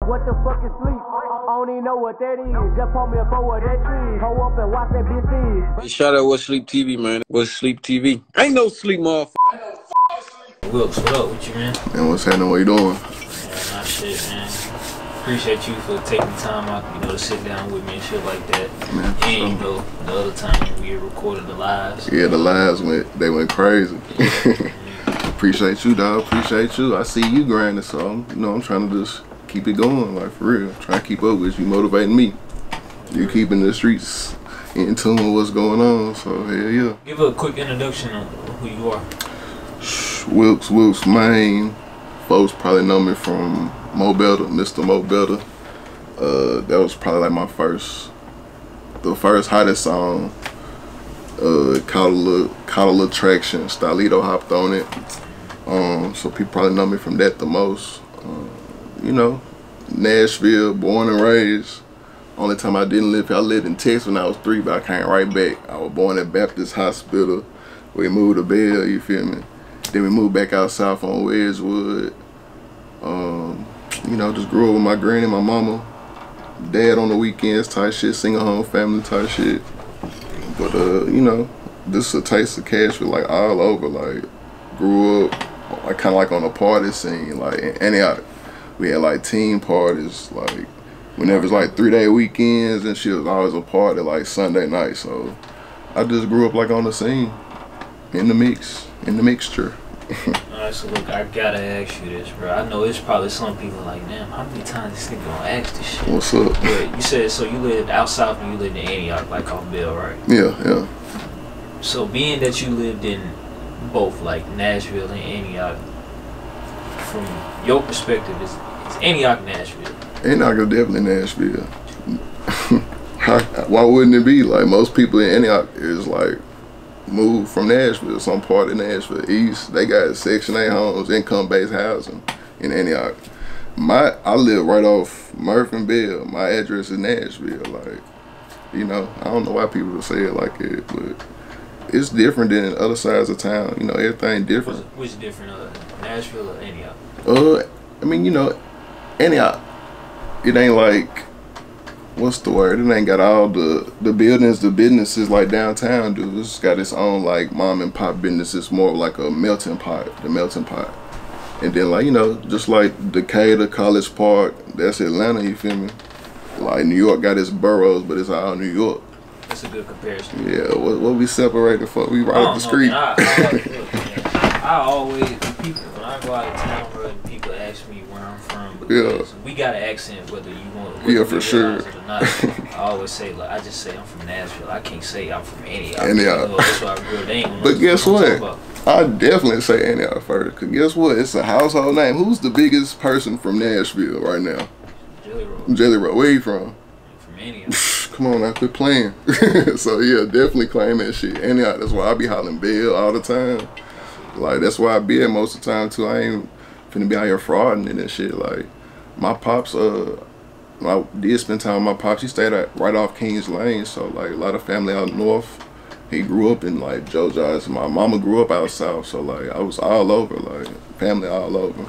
What the fuck is sleep? I don't even know what that is. Just pull me up over that tree. Hold up and watch that bitch. Hey, shout out What's Sleep TV, man. What's Sleep TV? Ain't no sleep, motherfucker. Wilx, what up with you, man? Man, what's happening? What you doing? Yeah, nah, shit, man. Appreciate you for taking time out, to sit down with me and shit like that. Man, and the other time we recorded the lives. Yeah, the lives went crazy. Appreciate you, dog. Appreciate you. I see you grinding, so I'm trying to just keep it going, like for real. Trying to keep up with you, motivating me. You keeping the streets in tune with what's going on, so hell yeah. Give a quick introduction on who you are. Wilx, Maine. Folks probably know me from Mo Betta, Mr. Mo Betta. That was probably like the first hottest song. Caught a little traction. Starlito hopped on it. So people probably know me from that the most. Nashville, born and raised. Only time I didn't live here, I lived in Texas when I was 3, but I came right back. I was born at Baptist Hospital. We moved to Bell, you feel me? Then we moved back out south on Wedgewood. Just grew up with my granny, my mama, dad on the weekends type shit, single home family type shit. But this is a taste of Cashville, like all over. Like grew up like kind of like on a party scene, like in Antioch. We had like team parties, like whenever it's like 3-day weekends and shit, was always a party like Sunday night. So I just grew up like on the scene, in the mixture. Alright, so look, I gotta ask you this, bro. I know it's probably some people like, damn, how many times this nigga gonna ask this shit? What's up? But you said, so you lived out south and you lived in Antioch, like off Bell, right? Yeah. So being that you lived in both, like Nashville and Antioch, from your perspective, is Antioch Nashville? Antioch is definitely Nashville. Why wouldn't it be? Like most people in Antioch is like moved from Nashville, some part of Nashville East. They got Section 8 homes, income-based housing in Antioch. I live right off Murphy and Bell. My address is Nashville. Like, I don't know why people say it like it, but it's different than other sides of town. Everything different. Which different, Nashville or Antioch? Antioch, it ain't like, what's the word? It ain't got all the buildings, the businesses like downtown do. It's got its own like mom and pop business. It's more like a melting pot, the melting pot. And then like, just like Decatur, College Park, that's Atlanta, you feel me? Like New York got its boroughs, but it's all New York. That's a good comparison. Yeah, what we separated for? We right up the street. I always, people, when I go out of town, bro, people ask me where I'm from, because we got an accent whether you want to for sure. it or not. I always say, like, I just say I'm from Nashville. I can't say I'm from Antioch. That's why I grew up. They ain't but guess what? I definitely say Antioch first, because guess what? It's a household name. Who's the biggest person from Nashville right now? Jelly Roll. Where you from? From Antioch. Come on now, quit playing. So yeah, definitely claim that shit. Antioch, that's why I be hollering Bell all the time. Like, that's why I be at most of the time, too. I ain't finna be out here frauding and that shit. Like, my pops, I did spend time with my pops. He stayed right off Kings Lane, so, like, a lot of family out north. He grew up in, like, JoJo's. My mama grew up out south, so, like, I was all over, like, family all over.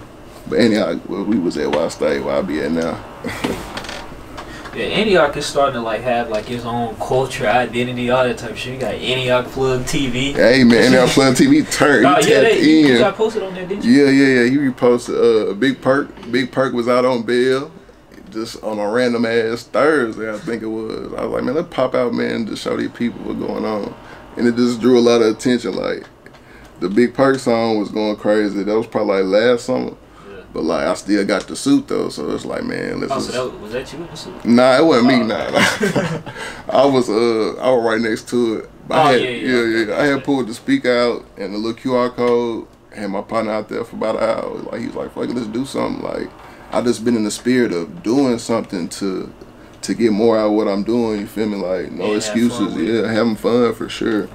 But anyhow, where we was at, where I stayed, where I be at now. Yeah, Antioch is starting to like have like his own culture, identity, all that type of shit. You got AntiochPlugTV. Hey man, AntiochPlugTV turned. You got posted on there, didn't you? Yeah. He reposted Big Perc. Big Perc was out on Bell, just on a random ass Thursday, I think it was. I was like, man, let's pop out, man, to show these people what's going on. And it just drew a lot of attention. Like the Big Perc song was going crazy. That was probably like last summer. But like I still got the suit though, so it's like, man, let's so was that you with the suit? Nah, it wasn't me. Nah. I was right next to it. I had pulled the speaker out and the little QR code. Had my partner out there for about an hour. Like he was like, "Fuck it, let's do something." Like I just been in the spirit of doing something to get more out of what I'm doing. You feel me? Like no excuses. Having fun for sure.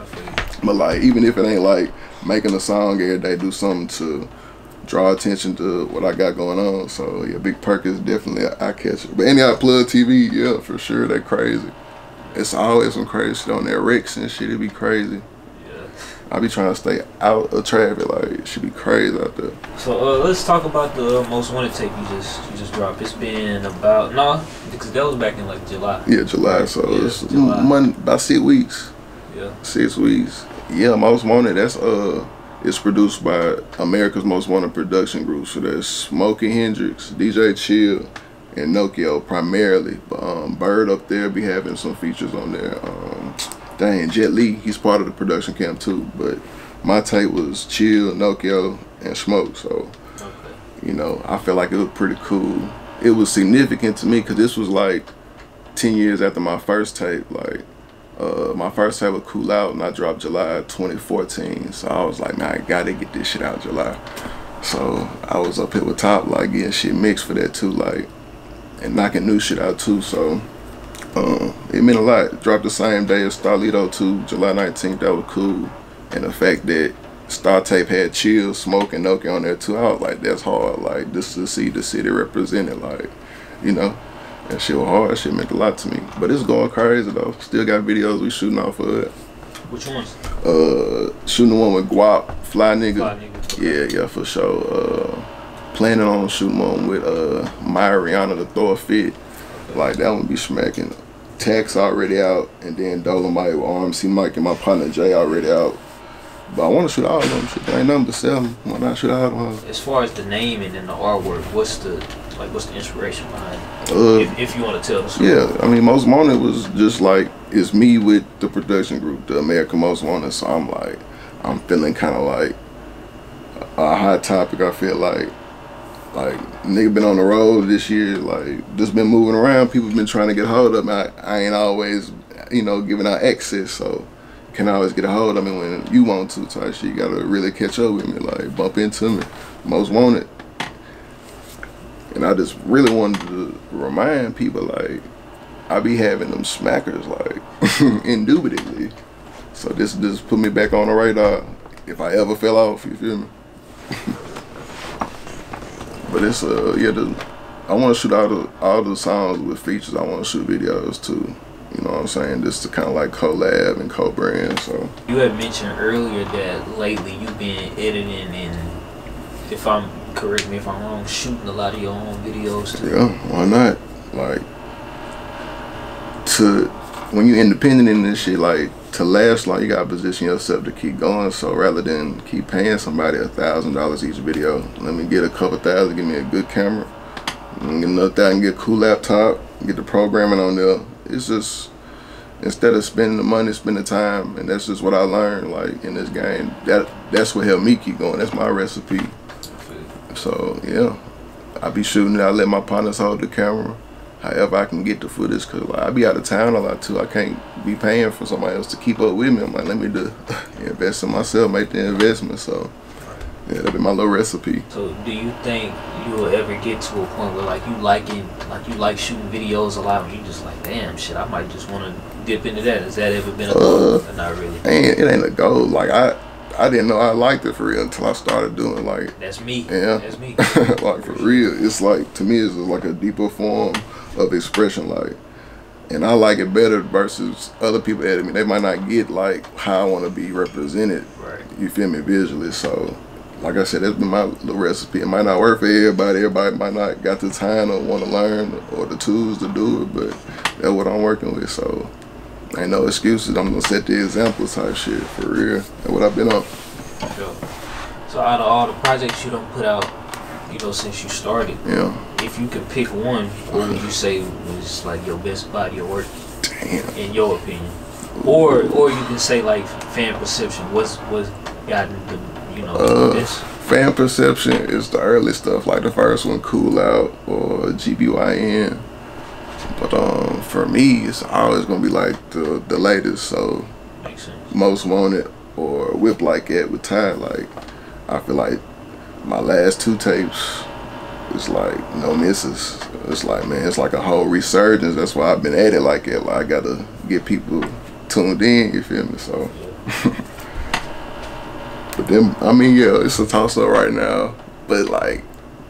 But like even if it ain't like making a song every day, do something to draw attention to what I got going on. So yeah, Big Perc is definitely an eye catcher. But AntiochPlugTV, yeah, for sure, they crazy. It's always some crazy shit on there. Ricks and shit, it be crazy. Yeah. I be trying to stay out of traffic. Like, it should be crazy out there. So let's talk about the Most Wanted tape you just dropped. It's been about because that was back in like July. Yeah, July. So yeah, it's July. About 6 weeks. Yeah. 6 weeks. Yeah, Most Wanted. That's it's produced by America's Most Wanted production group. So there's Smokey Hendrixx, DJ Chill, and Nokia primarily. But Bird up there be having some features on there. Dang, Jet Li, he's part of the production camp too. But my tape was Chill, Nokia, and Smoke. So, you know, I feel like it was pretty cool. It was significant to me because this was like 10 years after my first tape. Like, my first tape was Cool Out, and I dropped July 2014. So I was like, man, I gotta get this shit out July. So I was up here with Top, like, getting shit mixed for that too, like, and knocking new shit out too. So it meant a lot. Dropped the same day as Starlito too, July 19th. That was cool. And the fact that Star Tape had Chill, Smoke, and Nokia on there too, I was like, that's hard. Like, just to see the city represented, like, you know, that shit was hard. That shit meant a lot to me. But it's going crazy though. Still got videos we shooting off of it. Which ones? Shooting the one with Guap, Fly Nigga. Fly Nigga. Yeah, for sure. Planning on shooting one with Maya Rihanna, the Throw a Fit. Like, that one be smacking. Tax already out, and then Dolomite with RMC Mike and my partner Jay already out. But I want to shoot all of them. Shit, there ain't nothing but 7. Why not shoot all of them? As far as the naming and the artwork, what's the inspiration behind it? If you want to tell the story. Yeah, I mean, Most Wanted was just like, it's me with the production group, the American Most Wanted. So I'm like, I'm feeling kind of like a hot topic. I feel like nigga been on the road this year, like, just been moving around. People been trying to get a hold of me. I ain't always, you know, giving out access, so can always get a hold of me when you want to type shit. You gotta really catch up with me, like, bump into me. Most Wanted. And I just really wanted to remind people, like, I be having them smackers, like, indubitably. So this just put me back on the radar if I ever fell off, you feel me? But it's I want to shoot all the songs with features. I want to shoot videos too. You know what I'm saying? Just to kind of like collab and co-brand. So you had mentioned earlier that lately you've been editing and, if I'm correct me if I'm wrong, shooting a lot of your own videos too. Yeah, why not? Like, when you're independent in this shit, like, to last long, you gotta position yourself to keep going. So rather than keep paying somebody $1,000 each video, let me get a couple thousand, give me a good camera, and get another $1,000, get a cool laptop, get the programming on there. It's just, instead of spending the money, spend the time, and that's just what I learned, like, in this game. That's what helped me keep going. That's my recipe. So yeah, I be shooting it. I let my partners hold the camera. However I can get the footage, cause like, I be out of town a lot too. I can't be paying for somebody else to keep up with me. I'm like, let me invest in myself, make the investment. So yeah, that'll be my little recipe. So do you think you will ever get to a point where like you like shooting videos a lot, and you just like, damn shit, I might just want to dip into that? Has that ever been a goal? Or not really? It ain't a goal. Like, I didn't know I liked it for real until I started doing, like, that's me. Yeah, that's me. Like, for real, it's like, to me, it's just like a deeper form of expression, like, and I like it better versus other people at me. They might not get like how I want to be represented. Right. You feel me, visually. So, like I said, that's been my little recipe. It might not work for everybody. Everybody might not got the time or want to learn or the tools to do it, but that's what I'm working with. So ain't no excuses. I'm gonna set the example type shit for real. That's what I've been on. Sure. So out of all the projects you don't put out, you know, since you started, yeah, if you could pick one, what would you say was like your best body of work? Damn. In your opinion, or you can say like fan perception. What's gotten the, you know, the best? Fan perception is the early stuff, like the first one, Cool Out or GBYN. But for me, it's always gonna be like the latest. So makes sense. Most Wanted or Whip Like That with Ty. Like, I feel like my last 2 tapes is like no misses. It's like, man, it's like a whole resurgence. That's why I've been at it like that. Like, I gotta get people tuned in, you feel me? So but then, I mean, yeah, it's a toss up right now. But like,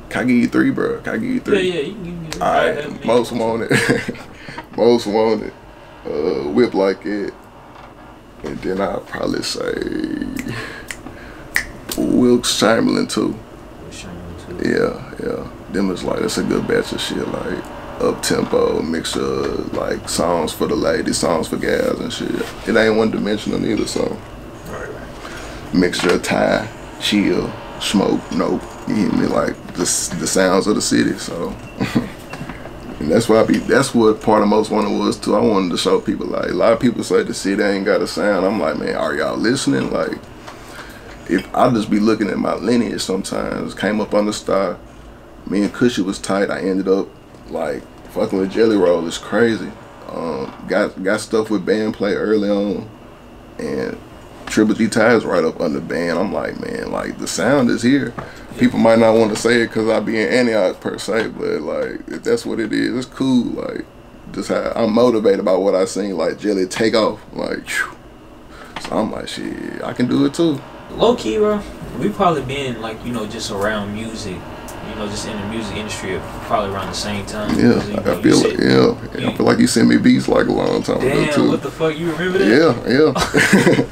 can I give you 3, bro? Can I give you 3? Yeah, you can give me 3. Alright, Most Wanted. Most Wanted. Whip Like It. And then I'd probably say Wilx too. Yeah. Them is like, that's a good batch of shit, like up-tempo, mixture of like songs for the ladies, songs for guys and shit. It ain't one-dimensional neither, so. Right. Mixture of Thai, chill, smoke, nope. You hear me? Like the sounds of the city, so. And that's what part of Most Wanted was too. I wanted to show people, like, a lot of people say the city ain't got a sound. I'm like, man, are y'all listening? Like, if I just be looking at my lineage sometimes, came up on the star, me and Kushy was tight. I ended up like fucking with Jelly Roll. It's crazy. Got stuff with band play early on, and Triple G ties right up under band. I'm like, man, like the sound is here. People might not want to say it because I be in Antioch per se, but like if that's what it is, it's cool. Like just how I'm motivated by what I seen, like Jelly take off, like. Whew. So I'm like, shit, I can do it too. Low key, bro, we probably been like, you know, just around music, you know, just in the music industry probably around the same time. Yeah, you know, I feel like you sent me beats like a long time ago too. Damn, what the fuck, you remember that? Yeah.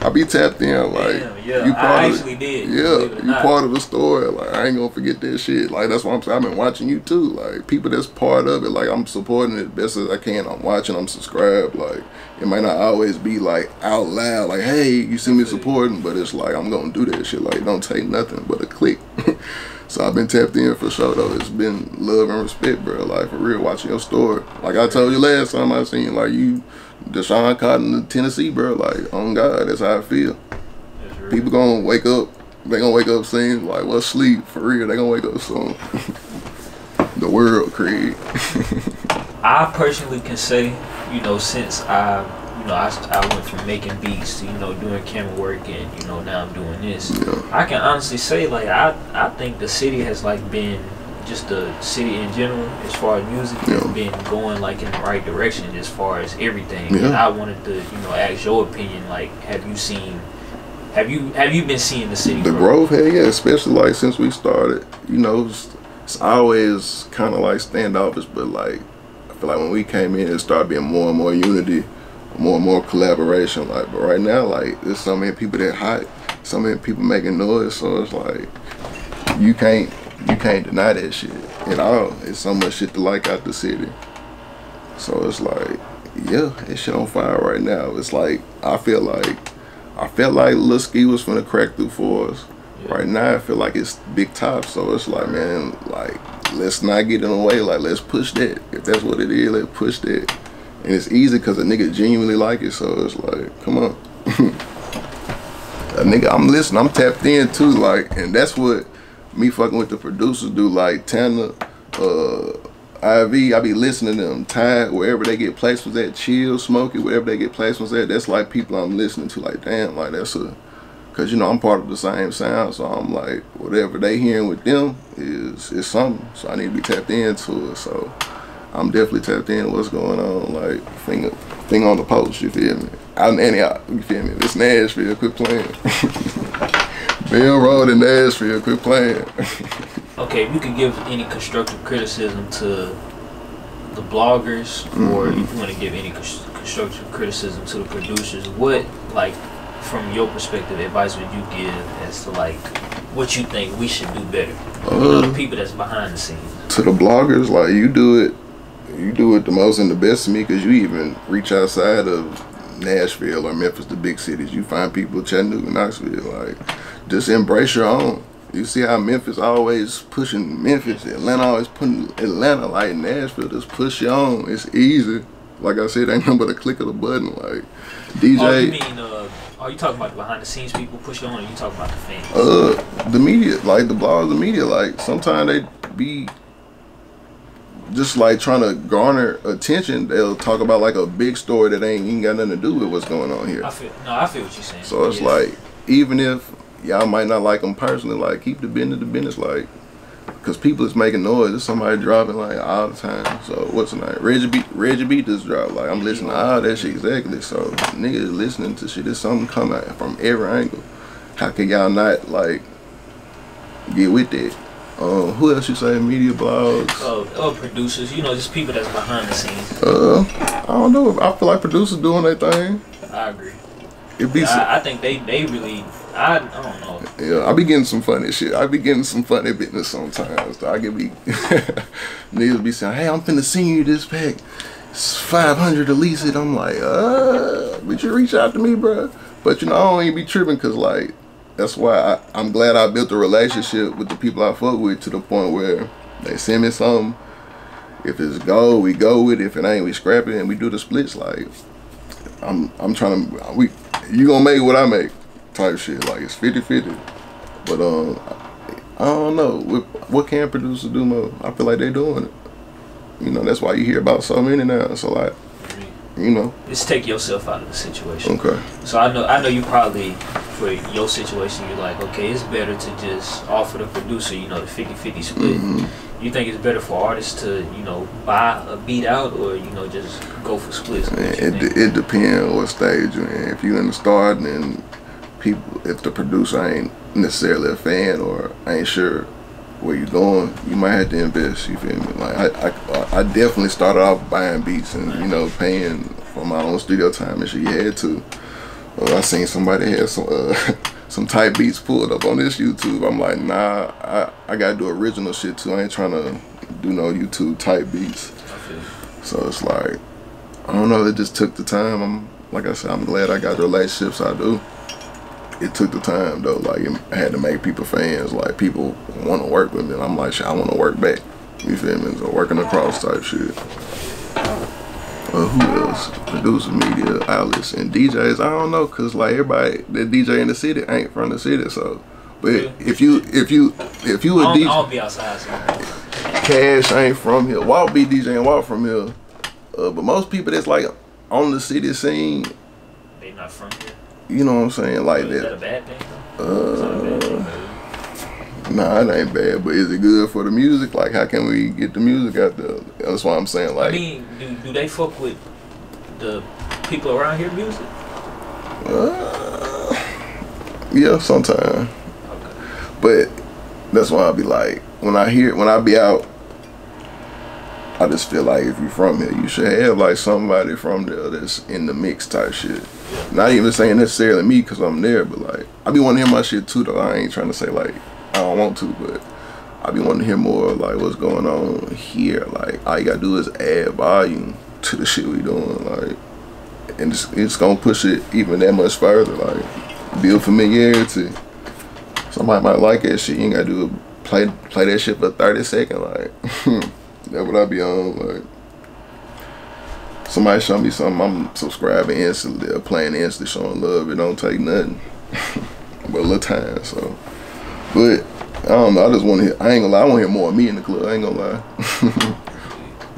I be tapped in, like, yeah, you part I of actually did. Yeah, you part of the story. Like, I ain't gonna forget that shit. Like, that's why I'm saying I've been watching you too. Like, people that's part of it, like, I'm supporting it best as I can. I'm watching, I'm subscribed. Like, it might not always be like out loud, like, hey, you see me supporting, but it's like I'm gonna do that shit. Like, it don't take nothing but a click. So I've been tapped in for sure though. It's been love and respect, bro. Like, for real, watching your story. Like I told you last time I seen, like, you Deshaun Cotton in Tennessee, bro. Like, on God, that's how I feel. People gonna wake up, they gonna wake up saying, like, well, sleep, for real, they gonna wake up soon. The world, Craig. I personally can say, you know, since I went from making beats to, you know, doing camera work and, you know, now I'm doing this. Yeah. I can honestly say, like, I think the city has, like, been, just the city in general, as far as music, has been going, like, in the right direction as far as everything. Yeah. And I wanted to, you know, ask your opinion, like, have you been seeing the city the growth? Hell yeah, especially like since we started, you know, it's always kind of like standoffish, but like I feel like when we came in, it started being more and more unity, more and more collaboration. Like, but right now, like, there's so many people that hot, so many people making noise, so it's like you can't deny that shit at all. It's so much shit to like out the city, so it's like, yeah, it's shit on fire right now. It's like I felt like Lil SKE was finna crack through for us. Yeah. Right now, I feel like it's big top, so it's like, man, like, let's not get in the way. Like, let's push that. If that's what it is, let's push that. And it's easy because a nigga genuinely like it, so it's like, come on. A nigga, I'm listening, I'm tapped in too, like, and that's what me fucking with the producers do, like Tanner, IV, I be listening to them, Tide, wherever they get placements at, Chill, Smokey, wherever they get placements at, that's like people I'm listening to, like, damn, like, that's cause, you know, I'm part of the same sound, so I'm like, whatever they hearing with them is something, so I need to be tapped into it, so I'm definitely tapped in what's going on, like, thing on the post, you feel me? Out in Antioch, you feel me? It's Nashville, quit playing. Bell Road in Nashville, quit playing. Okay, if you could give any constructive criticism to the bloggers, or if you want to give any constructive criticism to the producers, what, like, from your perspective, advice would you give as to, like, what you think we should do better? You know, the people that's behind the scenes. To the bloggers, like, you do it the most and the best to me, because you even reach outside of Nashville or Memphis, the big cities. You find people, Chattanooga, Knoxville, like, just embrace your own. You see how Memphis always pushing Memphis, Atlanta always putting Atlanta, like Nashville, just push you on. It's easy. Like I said, ain't nothing but a click of the button. Like, DJ. Oh, you mean, are you talking about the behind the scenes people push you on, or you talking about the fans? The media, like the blogs, the media, like sometimes they be just like trying to garner attention. They'll talk about like a big story that ain't even got nothing to do with what's going on here. I feel what you're saying. So it's like, even if y'all might not like them personally, like, keep the business, like, because people is making noise. There's somebody dropping, like, all the time. So what's the name? Reggie Beat just dropped. Like, I'm listening to all that shit, exactly. So niggas listening to shit. There's something coming out from every angle. How can y'all not, like, get with that? Who else you say? Media blogs? Producers. You know, just people that's behind the scenes. I don't know. I feel like producers doing their thing. I agree. it be. I think they really. I don't know. Yeah, I be getting some funny shit. I be getting some funny business sometimes. I get be niggas be saying, "Hey, I'm finna send you this pack. It's 500 to lease it." I'm like, but you reach out to me, bro. But you know, I don't even be tripping because like that's why I'm glad I built a relationship with the people I fuck with to the point where they send me something. If it's gold, we go with it. If it ain't, we scrap it and we do the splits. Like I'm trying to you gonna make what I make type shit. Like it's 50-50. But I don't know what can producers do more. I feel like they doing it. You know, that's why you hear about so many now. So like, you know, just take yourself out of the situation. Okay. So I know you probably for your situation you're like, okay, it's better to just offer the producer, you know, the 50-50 split. You think it's better for artists to, you know, buy a beat out or, you know, just go for splits? Man, it depends what stage you're in. If you're in the start, then people, if the producer ain't necessarily a fan or ain't sure where you going, you might have to invest. You feel me? Like I definitely started off buying beats and you know paying for my own studio time and shit. You had to. I seen somebody had some type beats pulled up on this YouTube. I'm like, nah, I gotta do original shit too. I ain't trying to do no YouTube type beats. So it's like, I don't know. It just took the time. Like I said, I'm glad I got the relationships I do. It took the time though. Like I had to make people fans. Like people want to work with me. And I'm like, shit, I want to work back. You feel me? So working across type shit. Who else? Producer, media outlets, and DJs. I don't know, cause like everybody that DJ in the city ain't from the city. So, but if you a DJ, I'll be outside. So. Cash ain't from here. Walt be DJing Walt from here. But most people that's like on the city scene, they not from here. You know what I'm saying? Like is that a bad thing? Nah, it ain't bad, but is it good for the music? Like, how can we get the music out there? That's why I'm saying, like. I mean, do they fuck with the people around here music? Yeah, sometimes. Okay. But that's why I be like, when I be out, I just feel like if you're from here, you should have like somebody from there that's in the mix type shit. Not even saying necessarily me because I'm there, but like I be wanting to hear my shit too though. I ain't trying to say like I don't want to, but I be wanting to hear more like what's going on here. Like all you gotta do is add volume to the shit we doing, like, and it's gonna push it even that much further. Like build familiarity. Somebody might like that shit. You ain't gotta do play that shit for 30 seconds. Like that's what I be on. Like somebody show me something, I'm subscribing instantly, or playing instantly, showing love. It don't take nothing but a little time. So, but I don't know. I just want to hear. I ain't gonna lie. I want to hear more of me in the club. I ain't gonna lie.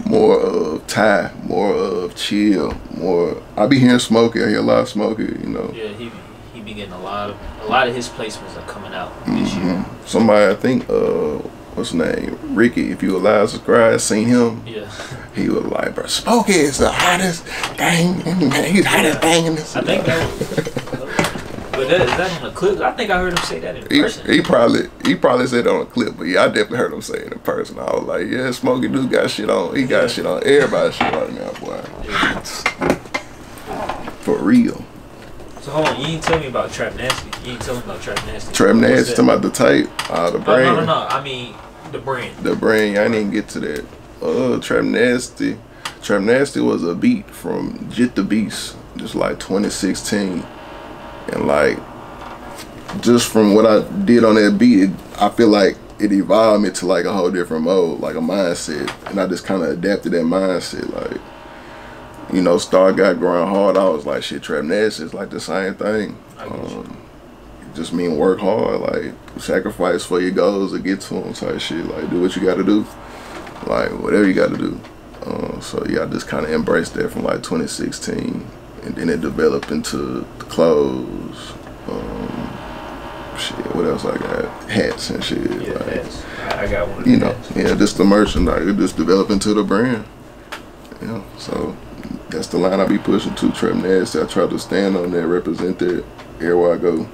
More of Ty, more of Chill, more. I be hearing Smokey. I hear a lot of Smokey. You know. Yeah, he be getting a lot of his placements are coming out this year. Somebody, I think, what's his name? Rickie, if you alive, subscribe, seen him. Yeah. He was like, bro, Smokey is the hottest thing he's the hottest thing in this. I think that but is that on the clip? I think I heard him say that in person. He probably said it on a clip, but yeah, I definitely heard him say it in person. I was like, yeah, Smokey do got shit on. He got shit on everybody's shit right now, boy. Yeah. For real. So hold on, you ain't tell me about TrapNasty. You ain't tell me about TrapNasty. TrapNasty, talking about the tape, the brand. No. I mean the brand. The brand. I didn't even get to that. TrapNasty. TrapNasty was a beat from Jit the Beast, just like 2016, and like just from what I did on that beat, I feel like it evolved me to like a whole different mode, like a mindset, and I just kind of adapted that mindset, like. You know, Star got growing hard. I was like, shit, TrapNasty is like the same thing. Just mean work hard, like sacrifice for your goals to get to them type shit. Like do what you got to do, like whatever you got to do. So yeah, I just kind of embraced that from like 2016, and then it developed into the clothes. Shit, what else I got? Hats and shit. Yeah, like, hats. I got one of you know, hats. yeah, just the merchandise. It just developed into the brand. Yeah, so. That's the line I be pushing to, TrapNasty. I try to stand on that, represent that everywhere I go.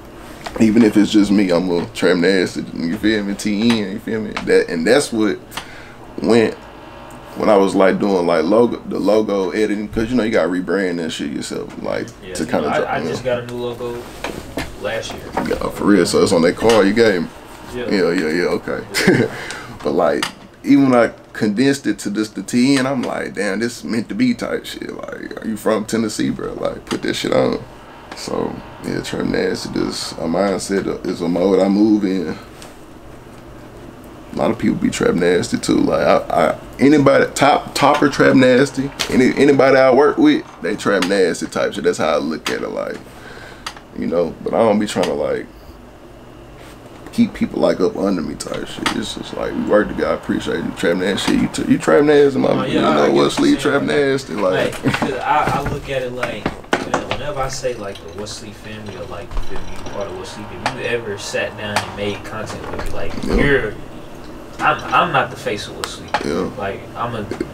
Even if it's just me, I'm a TrapNasty. You feel me? TN, you feel me? That's what went when I was like doing like the logo editing, because you know you gotta rebrand that shit yourself, like to kind of. I just got a new logo last year. Yeah, for real. So it's on that car you gave me. Yeah. Okay. Yeah. But like, even when I condensed it to just the TN, I'm like, damn, this is meant to be type shit. Like, are you from Tennessee, bro? Like, put that shit on. So yeah, TrapNasty. This a mindset is a mode I move in. A lot of people be TrapNasty too. Like anybody topper TrapNasty. Anybody I work with, they TrapNasty type shit. That's how I look at it. Like, you know, but I don't be trying to like keep people like up under me type shit. It's just like we work together. I appreciate you, TrapNasty. You TrapNasty, mama. You know what sleep TrapNasty. Like I look at it like whenever I say like the What Sleep family or like if you part of What Sleep, if you ever sat down and made content with me, like I'm not the face of What Sleep. Yeah. Like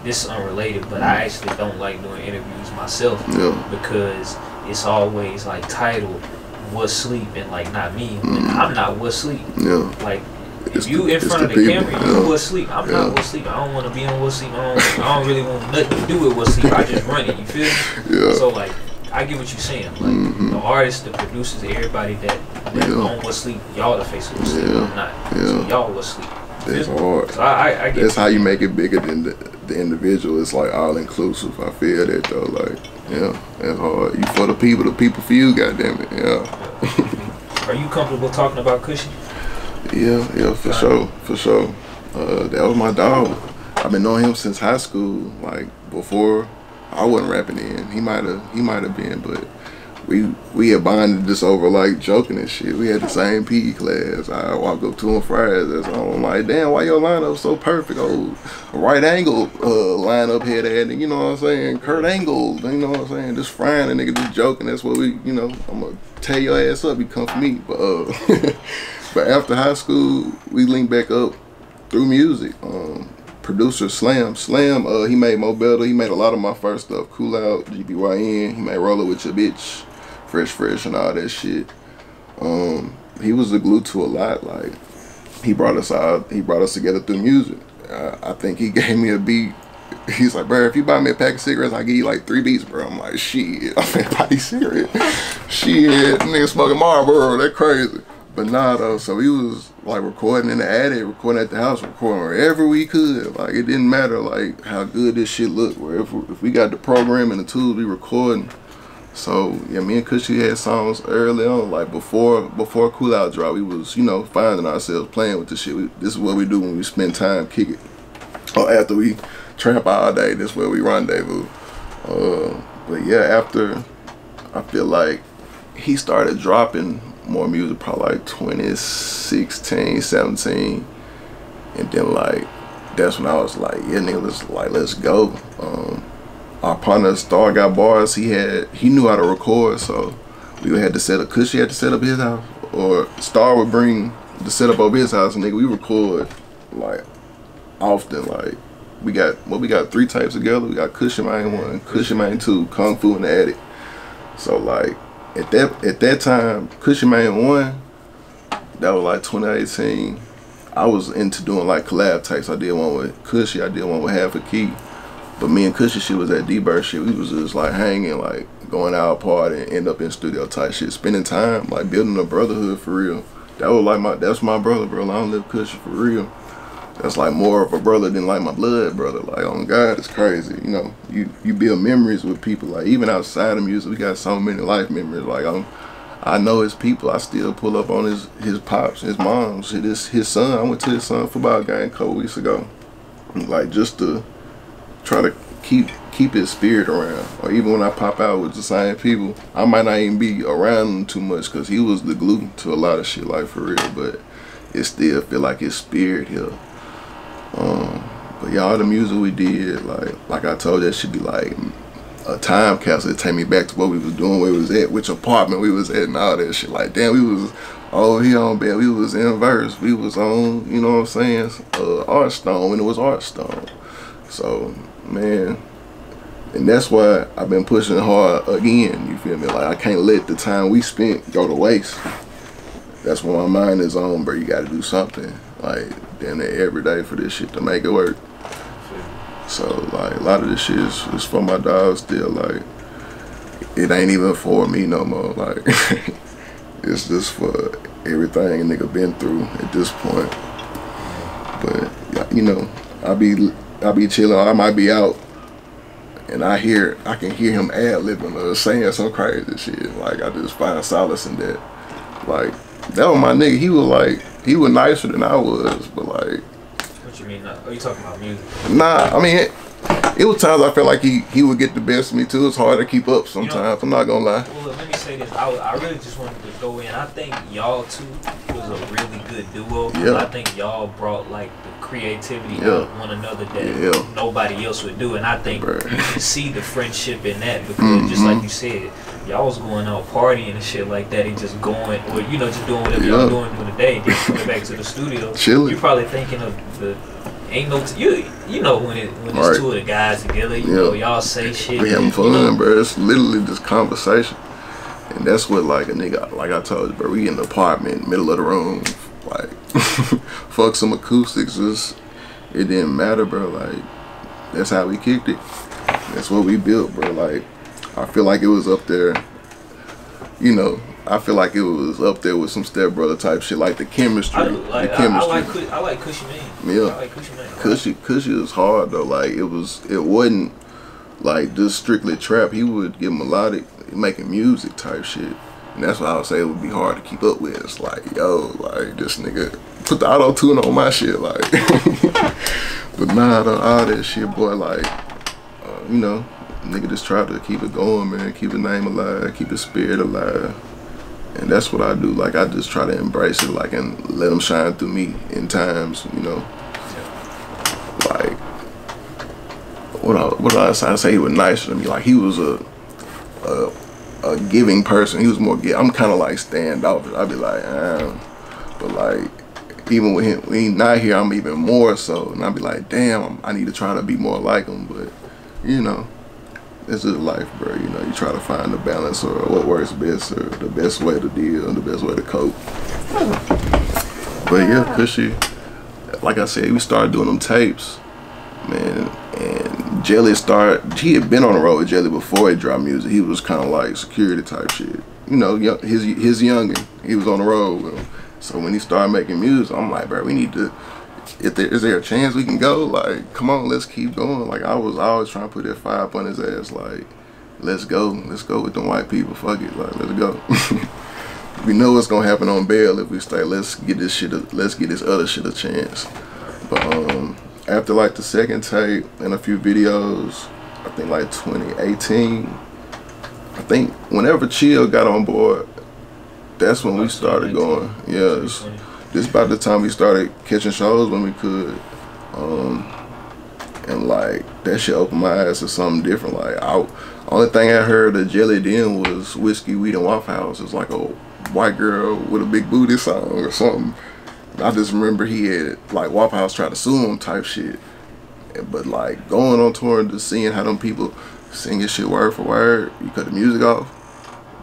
this is unrelated, but I actually don't like doing interviews myself because it's always like titled What Sleep and like not me. I'm not What Sleep. Yeah. Like if you in front of the camera, you What Sleep. I'm not What Sleep. I don't want to be on What Sleep. I don't really want nothing to do with What Sleep. I just run it. You feel me? Yeah. So like I get what you're saying. Like the artists, the producers, everybody that on What Sleep, y'all the face of What Sleep. I'm not. So y'all What Sleep. That's hard. So I get that's how you make it bigger than the individual. It's like all inclusive. I feel that though. Like, yeah, that's hard. You for the people for you, goddamn it. Yeah. Are you comfortable talking about Kushy? Yeah, for sure. That was my dog. I've been knowing him since high school. Like before, I wasn't rapping in. He might have been, but we had bonded just over like joking and shit. We had the same PE class. I walk up to him Fridays. I'm like, damn, why your lineup so perfect? Oh, right angle lineup head at it. You know what I'm saying? Kurt Angle. You know what I'm saying? Just frying a nigga, just joking. That's what we. You know, I'm gonna tear your ass up. You come for me. But but after high school, we linked back up through music. Producer Slam, he made Mo Betta. He made a lot of my first stuff. Cool Out, GBYN. He made Roller With Your Bitch, Fresh, and all that shit. He was the glue to a lot. Like he brought us out. He brought us together through music. I think he gave me a beat. He's like, bro, if you buy me a pack of cigarettes, I give you like 3 beats, bro. I'm like, shit, I'm finna buy these cigarettes. Shit, nigga smoking Marlboro, that crazy. But nah though, so we was like recording in the attic, recording at the house, recording wherever we could. Like it didn't matter like how good this shit looked. If we got the program and the tools, we recording. So yeah, me and Kushy had songs early on, like before Cool Out dropped. We was, you know, finding ourselves playing with this shit. This is what we do when we spend time kicking. Or after we tramp all day, this is where we rendezvous. But yeah, after I feel like he started dropping more music probably like 2016, 17, and then like that's when I was like, yeah, nigga, let's go. Our partner Star got bars. He knew how to record, so we had to set up. Kushy had to set up his house, or Star would bring the setup over his house, and nigga, we record like often. Like we got 3 types together. We got Kushy Mane 1, Kushy Mane 2, Kung Fu in the attic. So like at that time, Kushy Mane 1, that was like 2018. I was into doing like collab types. I did one with Kushy, I did one with Half a Key. But me and Kushy shit was that D-Bird shit. We was just like hanging, like going out party and end up in studio type shit, spending time, like building a brotherhood for real. That was like that's my brother, bro. I don't live Kushy for real. That's like more of a brother than like my blood brother. Like on God, it's crazy. You know, you build memories with people. Like even outside of music, we got so many life memories. Like I know his people. I still pull up on his pops, his moms, his son. I went to his son football game a couple weeks ago, like just to try to keep his spirit around. Or even when I pop out with the same people, I might not even be around him too much because he was the glue to a lot of shit, like for real. But it still feel like his spirit here. But yeah, all the music we did, like I told you, that should be like a time capsule to take me back to what we was doing, where we was at, which apartment we was at, and all that shit. Like damn, we was he on bed, we was in verse, we was on, you know what I'm saying, Artstone when it was Artstone. So man, and that's why I've been pushing hard again. You feel me? Like I can't let the time we spent go to waste. That's when my mind is on, bro. You got to do something like damn near every day for this shit to make it work. So like a lot of this shit is for my dog still. Like it ain't even for me no more. Like it's just for everything a nigga been through at this point. But you know, I be chilling. I might be out, and I can hear him ad-libbing or saying some crazy shit. Like I just find solace in that. Like that was my nigga. He was nicer than I was, but like. What you mean? Are you talking about music? Nah, I mean. It was times I felt like he would get the best of me too. It's hard to keep up sometimes. You know, I'm not gonna lie. Well, let me say this. I really just wanted to go in. I think y'all two was a really good duo. Yeah. I think y'all brought like the creativity out of one another that nobody else would do. And I think you can see the friendship in that because just like you said, y'all was going out partying and shit like that and just going, or you know, just doing whatever y'all doing during the day. Then coming back to the studio, chilling. You're probably thinking of the. Ain't no you know when it's two of the guys together, you know y'all say shit. We having fun, bro. It's literally just conversation, and that's what like a nigga like I told you, bro. We in the apartment, middle of the room, like fuck some acoustics. It didn't matter, bro. Like that's how we kicked it. That's what we built, bro. Like I feel like it was up there, you know. I feel like it was up there with some Step Brother type shit, like the chemistry. I like Kushy Man. Yeah, I like Kushy Man. Kushy was hard though. Like it wasn't like just strictly trap. He would get melodic, making music type shit, and that's why I would say it would be hard to keep up with. It's like, yo, like this nigga put the auto tune on my shit, like. But nah, all that shit, boy, like, you know, nigga just try to keep it going, man. Keep the name alive, keep the spirit alive. And that's what I do. Like I just try to embrace it, like, and let them shine through me in times, you know. Like what I say, he was nicer to me. Like he was a giving person. He was more I'm kind of like standoffish. I'd be like, but like even with him when he's not here, I'm even more so. And I'd be like, damn, I need to try to be more like him. But you know. It's just life, bro. You know, you try to find the balance or what works best or the best way to deal and the best way to cope. But yeah, Kushy, like I said, we started doing them tapes, man. And Jelly he had been on the road with Jelly before he dropped music. He was kind of like security type shit. You know, his youngin', he was on the road with him. So when he started making music, I'm like, bro, we need to. Is there a chance we can go? Like, come on, let's keep going. Like, I was always trying to put that fire up on his ass. Like, let's go with them white people. Fuck it, like, let's go. We know what's gonna happen on bail if we stay. Let's get this other shit a chance. But after like the second tape and a few videos, I think like 2018. I think whenever Chill got on board, that's when we started going. Yeah. This about the time we started catching shows when we could, and like that shit opened my eyes to something different. Like only thing I heard of Jelly then was Whiskey, Weed, and Waffle House. It's like a white girl with a big booty song or something. I just remember he had like Waffle House tried to sue him type shit, but like going on tour and just seeing how them people singing shit word for word, you cut the music off.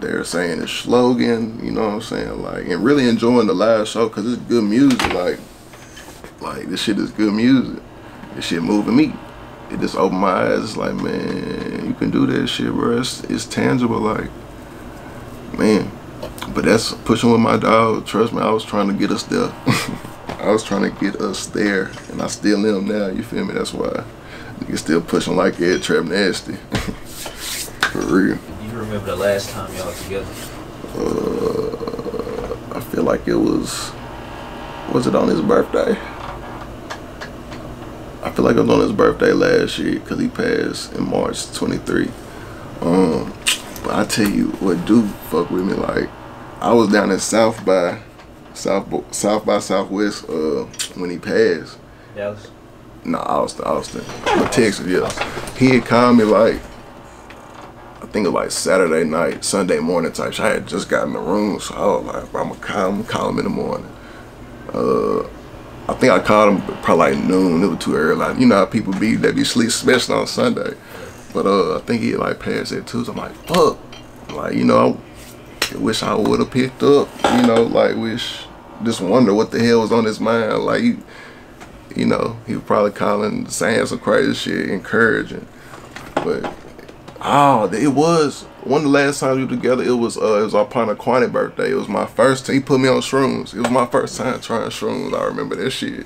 They're saying the slogan, you know what I'm saying, like, and really enjoying the live show because it's good music. Like this shit is good music. This shit moving me. It just opened my eyes. It's like, man, you can do that shit, bro. It's tangible, like, man. But that's pushing with my dog. Trust me, I was trying to get us there. I was trying to get us there, and I still am now. You feel me? That's why niggas still pushing like that. TrapNasty. For real. Remember the last time y'all together? I feel like it was it on his birthday? I feel like it was on his birthday last year because he passed in March 23. But I tell you what do fuck with me, like I was down in South by Southwest when he passed. Dallas? No, Austin. Texas, yeah. He had called me like I think it was like Saturday night, Sunday morning type shit. I had just got in the room, so I was like, bro, I'm gonna call him in the morning. I think I called him probably like noon. It was too early. Like, you know how people be, they be sleep, especially on Sunday. But I think he had like passed at 2, so I'm like, fuck. Like, you know, I wish I would have picked up, you know, like just wonder what the hell was on his mind. Like, you know, he was probably saying some crazy shit, encouraging. But it was one of the last times we were together. It was our partner Quanti birthday. It was my first time. He put me on shrooms. It was my first time trying shrooms. I remember that shit.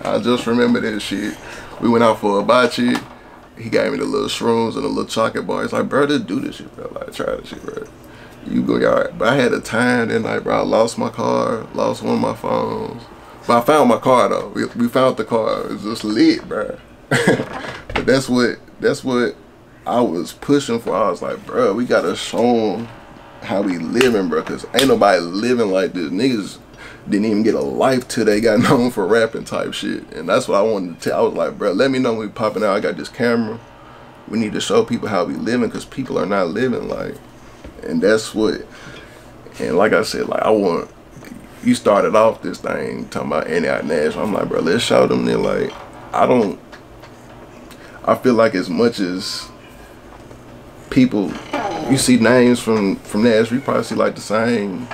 I just remember that shit. We went out for a hibachi. He gave me the little shrooms and the little chocolate bar. He's like, bro, just do this shit, bro. Like, try this shit, bro. You go, y'all. But I had a time that night, bro. I lost my car, lost one of my phones. But I found my car though. We found the car. It was just lit, bro. But that's what I was pushing for. I was like, bro, we gotta show them how we living, bro. Cause ain't nobody living like this. Niggas didn't even get a life till they got known for rapping type shit. And that's what I wanted to tell. I was like, bro, let me know when we popping out. I got this camera. We need to show people how we living, cause people are not living like. And that's what. And like I said, like you started off this thing talking about Antioch Nashville. I'm like, bro, let's show them. They're like, I feel like as much as people, you see names from Nashville, you probably see like the same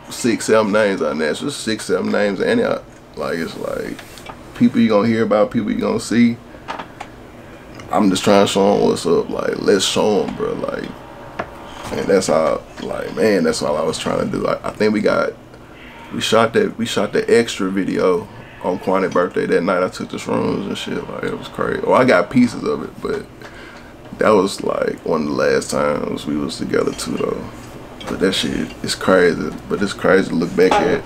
6-7 names out of Nashville, 6-7 names of Antioch. Like, it's like people you gonna hear about, people you gonna see. I'm just trying to show them what's up. Like, let's show them, bro. Like, and that's how, like, man, that's all I was trying to do. I think we shot the extra video on Quanti's birthday that night. I took the shrooms and shit. Like, it was crazy. Well, I got pieces of it, but that was like one of the last times we was together too, though. But that shit is crazy. But it's crazy to look back at.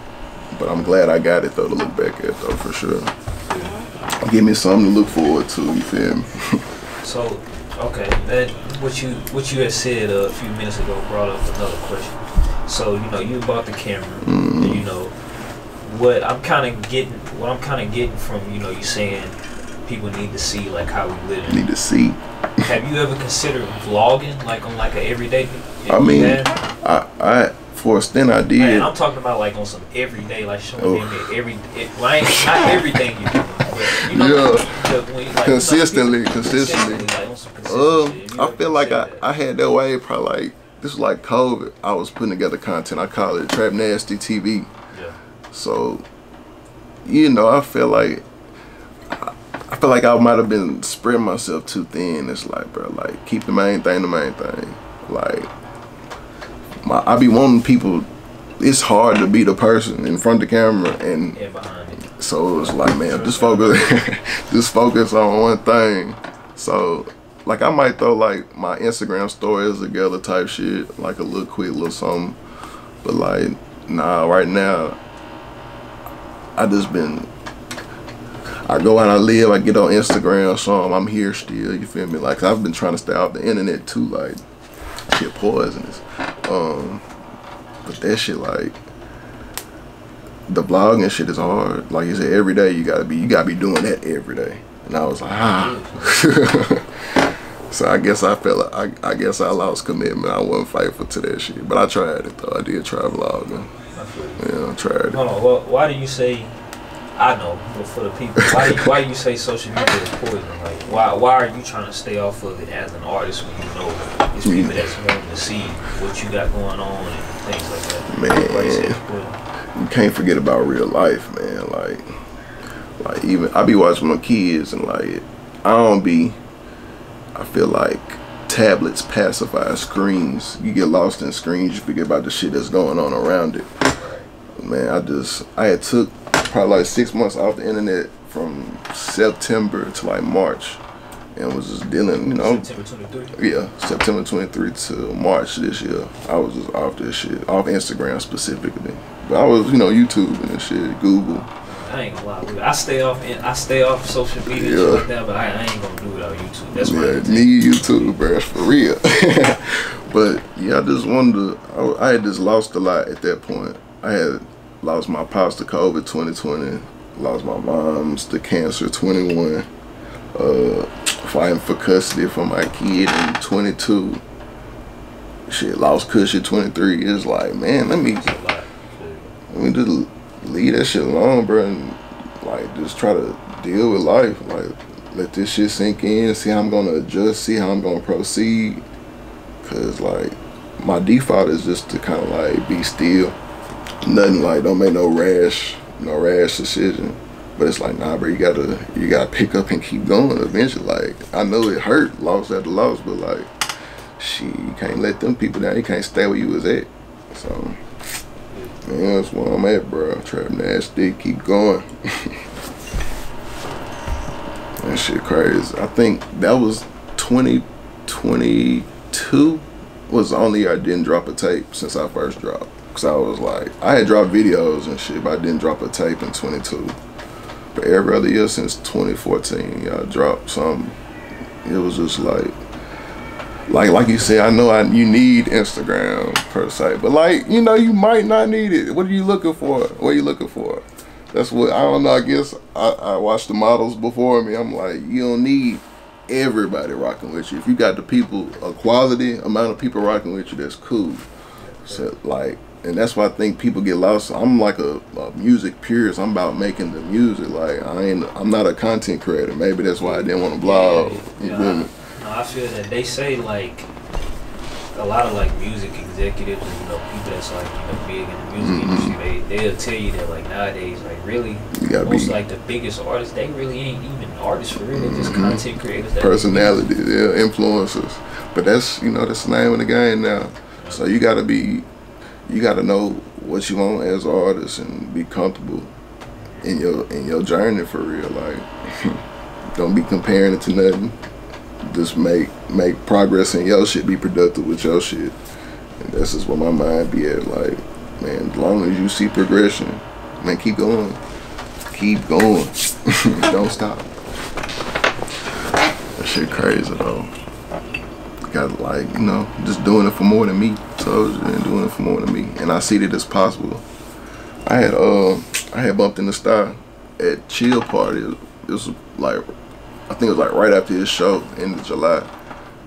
But I'm glad I got it though to look back at though, for sure. Give me something to look forward to. You feel me? So, okay, that what you had said a few minutes ago brought up another question. So, you know, you bought the camera, and, you know, what I'm kind of getting from, you know, you saying people need to see like how we live. Need to see. Have you ever considered vlogging like on like an everyday? I mean, I for a stint I did. Man, I'm talking about like on some everyday, like showing them not everything you do, but you know, yeah, consistently. Like, on some consistency. I feel like I had that way probably like. This was like COVID. I was putting together content. I call it TrapNasty TV. Yeah. So, you know, I feel like I might have been spreading myself too thin. It's like, bro, like keep the main thing the main thing. Like, I be wanting people. It's hard to be the person in front of the camera and behind it. So it was like, man, just focus on one thing. So. Like, I might throw, like, my Instagram stories together type shit, like a little quick little something. But, like, nah, right now, I go out, I live, I get on Instagram, show them I'm here still, you feel me? Like, I've been trying to stay off the internet, too, like, shit poisonous. But that shit, like, the vlogging shit is hard. Like you said, every day you gotta be doing that every day. And I was like, So I guess I guess I lost commitment. I wasn't faithful to that shit. But I tried it though. I did try vlogging. Yeah, I tried it. Hold on. Well, why do you say? I know, but for the people, why do you say social media is poison? Like, why are you trying to stay off of it as an artist when you know it's people that's wanting to see what you got going on and things like that? Man, why you say it's poison? You can't forget about real life, man. Like even I be watching my kids and like I feel like tablets pacify screens. You get lost in screens, you forget about the shit that's going on around it. Man, I had took probably like 6 months off the internet from September to like March and was just dealing, you know. September 23? Yeah, September 23 to March this year. I was just off this shit, off Instagram specifically. But I was, you know, YouTube and shit, Google. I ain't gonna lie, I stay off social media and shit like that, but I ain't gonna do it without YouTube. That's need YouTube, bro, for real. But yeah, I just wanted to, I had just lost a lot at that point. I had lost my pops to COVID 2020, lost my mom's to cancer 21, fighting for custody for my kid in 22. Shit, lost Kushy 23. It's like, man, let me just leave that shit alone, bro, and like just try to deal with life. Like, let this shit sink in, see how I'm gonna adjust, see how I'm gonna proceed. Cause like my default is just to kind of like be still. Nothing like, don't make no rash decision. But it's like, nah, bro, you gotta pick up and keep going eventually. Like, I know it hurt, loss after loss, but like, shit, you can't let them people down. You can't stay where you was at. So, man, that's where I'm at, bro. TrapNasty, keep going. That shit crazy. I think that was 2022 was the only year I didn't drop a tape since I first dropped. Cause I was like, I had dropped videos and shit, but I didn't drop a tape in 22. But every other year since 2014, I dropped something. It was just like you said, I know you need Instagram per se, but like, you know, you might not need it. What are you looking for? What are you looking for? That's what, I don't know, I guess I watched the models before me. I'm like, you don't need everybody rocking with you. If you got the people, a quality amount of people rocking with you, that's cool. So like, and that's why I think people get lost. I'm like a music purist. I'm about making the music. Like, I'm not a content creator. Maybe that's why I didn't want to blog. No, I feel that they say like a lot of like music executives and, you know, people that's like, you know, big in the music industry, they'll tell you that like nowadays, like really most like the biggest artists, they really ain't even artists for real. They're just content creators. Personalities, yeah, influencers. But that's, you know, that's the name of the game now. So you gotta know what you want as an artist and be comfortable in your journey for real. Like, don't be comparing it to nothing. Just make progress in your shit, be productive with your shit. And that's just where my mind be at. Like, man, as long as you see progression, man, keep going. Keep going. Don't stop. That shit crazy though. Got like, you know, just doing it for more than me. So I was doing it for more than me. And I see that it's possible. I had bumped in the Star at Chill Party. It was like, I think it was like right after his show, end of July.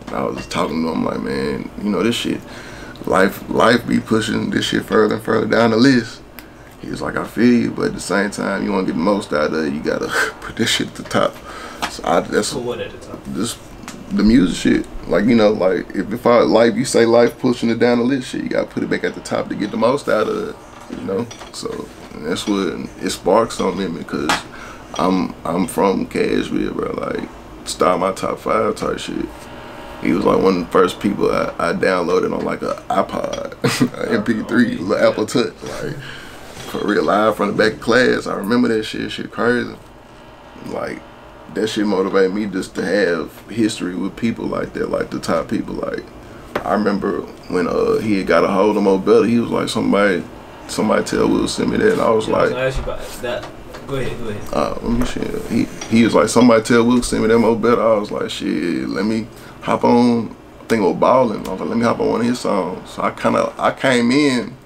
And I was just talking to him like, man, you know, this shit, life be pushing this shit further and further down the list. He was like, I feel you, but at the same time, you want to get the most out of it, you gotta put this shit at the top. So that's what at the top? The music shit. Like, you know, like if you say life pushing it down the list shit, you gotta put it back at the top to get the most out of it, you know. So that's what it sparks something in me, because I'm from Cashville, bro. Like, start my top 5 type shit. He was like one of the first people I downloaded on like a iPod, MP3, little Apple Touch, like for real, live from the back of class. I remember that shit crazy. Like, that shit motivated me just to have history with people like that, like the top people. Like, I remember when he had got a hold of Mo Betta, he was like, somebody tell Will send me that, and I was like, I was gonna ask you about that. Go ahead. Let me shit. He was like, somebody tell Wilx send me that Mo Betta. I was like, shit, let me hop on. I think it was Ballin'. I was like, let me hop on one of his songs. So I came in,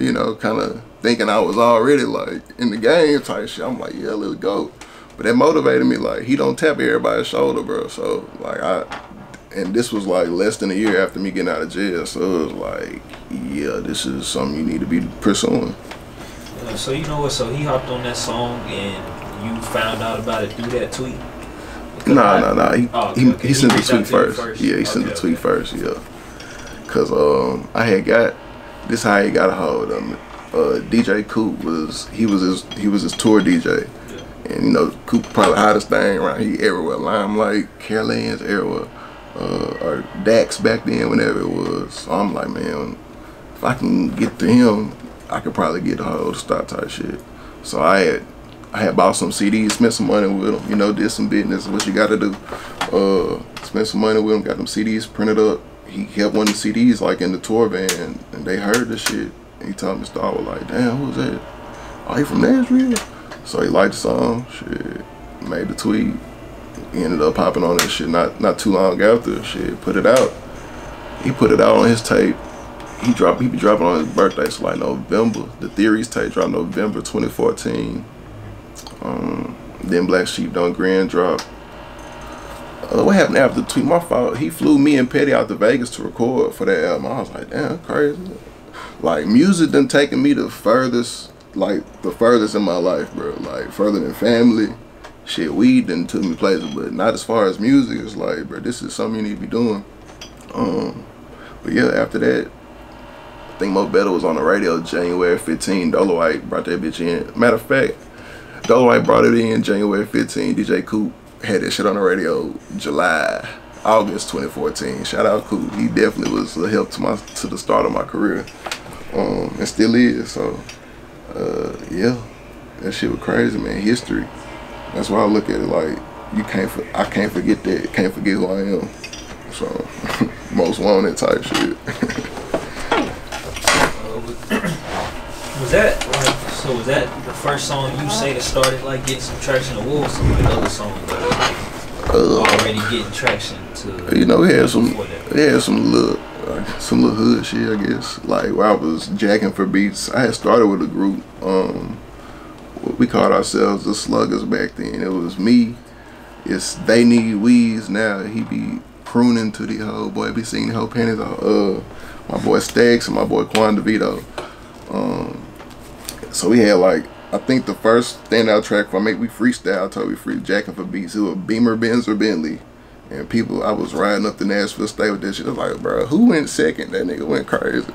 you know, kind of thinking I was already like in the game type shit. I'm like, yeah, let's go. But that motivated me. Like, he don't tap everybody's shoulder, bro. So like and this was like less than a year after me getting out of jail. So it was like, yeah, this is something you need to be pursuing. So you know what? So he hopped on that song, and you found out about it through that tweet. Nah. He sent the tweet first. Yeah, he sent the tweet first. Yeah, cause I had got this. How he got a hold of me. DJ Coop was his tour DJ, and you know Coop probably the hottest thing around. He everywhere. Limelight, Caroline's everywhere, or Dax back then, whenever it was. So I'm like, man, if I can get to him, I could probably get the whole start type shit. So I had bought some CDs, spent some money with them, you know, did some business, what you gotta do. Spent some money with them, got them CDs printed up. He kept one of the CDs like in the tour van, and they heard the shit. And he told me, Star was like, damn, who's that? Oh, he from Nashville? So he liked the song, shit, made the tweet. He ended up popping on that shit not too long after, shit, put it out. He put it out on his tape. He be dropping on his birthday, so like November. The Theories tape dropped November 2014. Then Black Sheep Don't Grin dropped. What happened after the tweet? My fault. He flew me and Petty out to Vegas to record for that album. I was like, damn, crazy. Like, music done taken me the furthest in my life, bro. Like, further than family. Shit, weed done took me places, but not as far as music. It's like, bro, this is something you need to be doing. But yeah, after that, I think Mo Betta was on the radio January 15. Dolo White brought that bitch in. Matter of fact, Dolomite brought it in January 15. DJ Coop had that shit on the radio August 2014. Shout out Coop. He definitely was a help to the start of my career. And still is. So yeah, that shit was crazy, man. History. That's why I look at it like I can't forget that. Can't forget who I am. So most wanted type shit. Was that the first song you say that started like getting some traction, or what was some like other songs that were like already getting traction to? You know, we had some little hood shit, I guess. Like where I was jacking for beats. I had started with a group. We called ourselves the Sluggers back then. It was me. It's They Need Weeds now. He be crooning to the whole boy. Be singing the whole panties on. My boy Stags and my boy Quan DeVito. So we had like, I think the first standout track for we freestyle, totally free jacking for beats. It was Beamer, Benz, or Bentley. And people, I was riding up to Nashville State with that shit. I was like, bro, who went second? That nigga went crazy.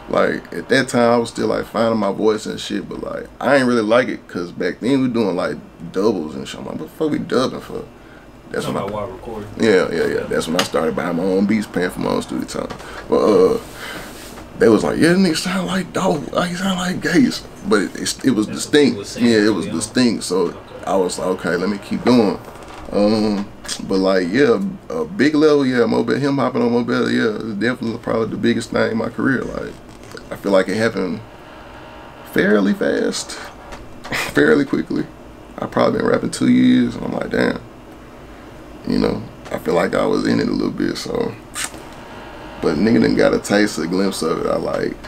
Like, at that time, I was still like finding my voice and shit, but like, I ain't really like it, cause back then we doing like doubles and shit. I'm like, what the fuck we dubbing for? That's when while recording. Yeah. That's when I started buying my own beats, paying for my own studio time. But they was like, yeah, that nigga sound like Dolph, like he sound like Gates, but it was distinct. Yeah, it was distinct. So I was like, okay, let me keep doing. But like, yeah, a big level, yeah, Mo Betta, him hopping on Mo Betta, yeah, it's definitely probably the biggest thing in my career. Like, I feel like it happened fairly fast, fairly quickly. I probably been rapping 2 years, and I'm like, damn, you know, I feel like I was in it a little bit, so. But nigga done got a taste, a glimpse of it.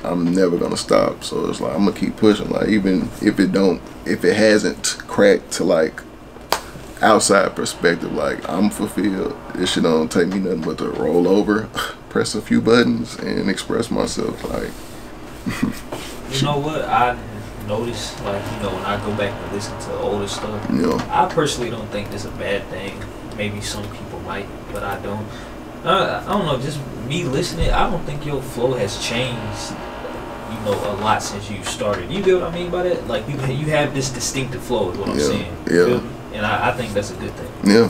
I'm never gonna stop. So it's like, I'm gonna keep pushing. Like, even if it hasn't cracked to like outside perspective, like I'm fulfilled. This shit don't take me nothing but to roll over, press a few buttons, and express myself. Like, you know what I noticed, like, you know, when I go back and listen to older stuff, yeah. I personally don't think this is a bad thing. Maybe some people might, but I don't. I don't know, just me listening, I don't think your flow has changed, you know, a lot since you started. You get what I mean by that? Like, you have this distinctive flow is what I'm saying. Yeah. And I think that's a good thing. Yeah.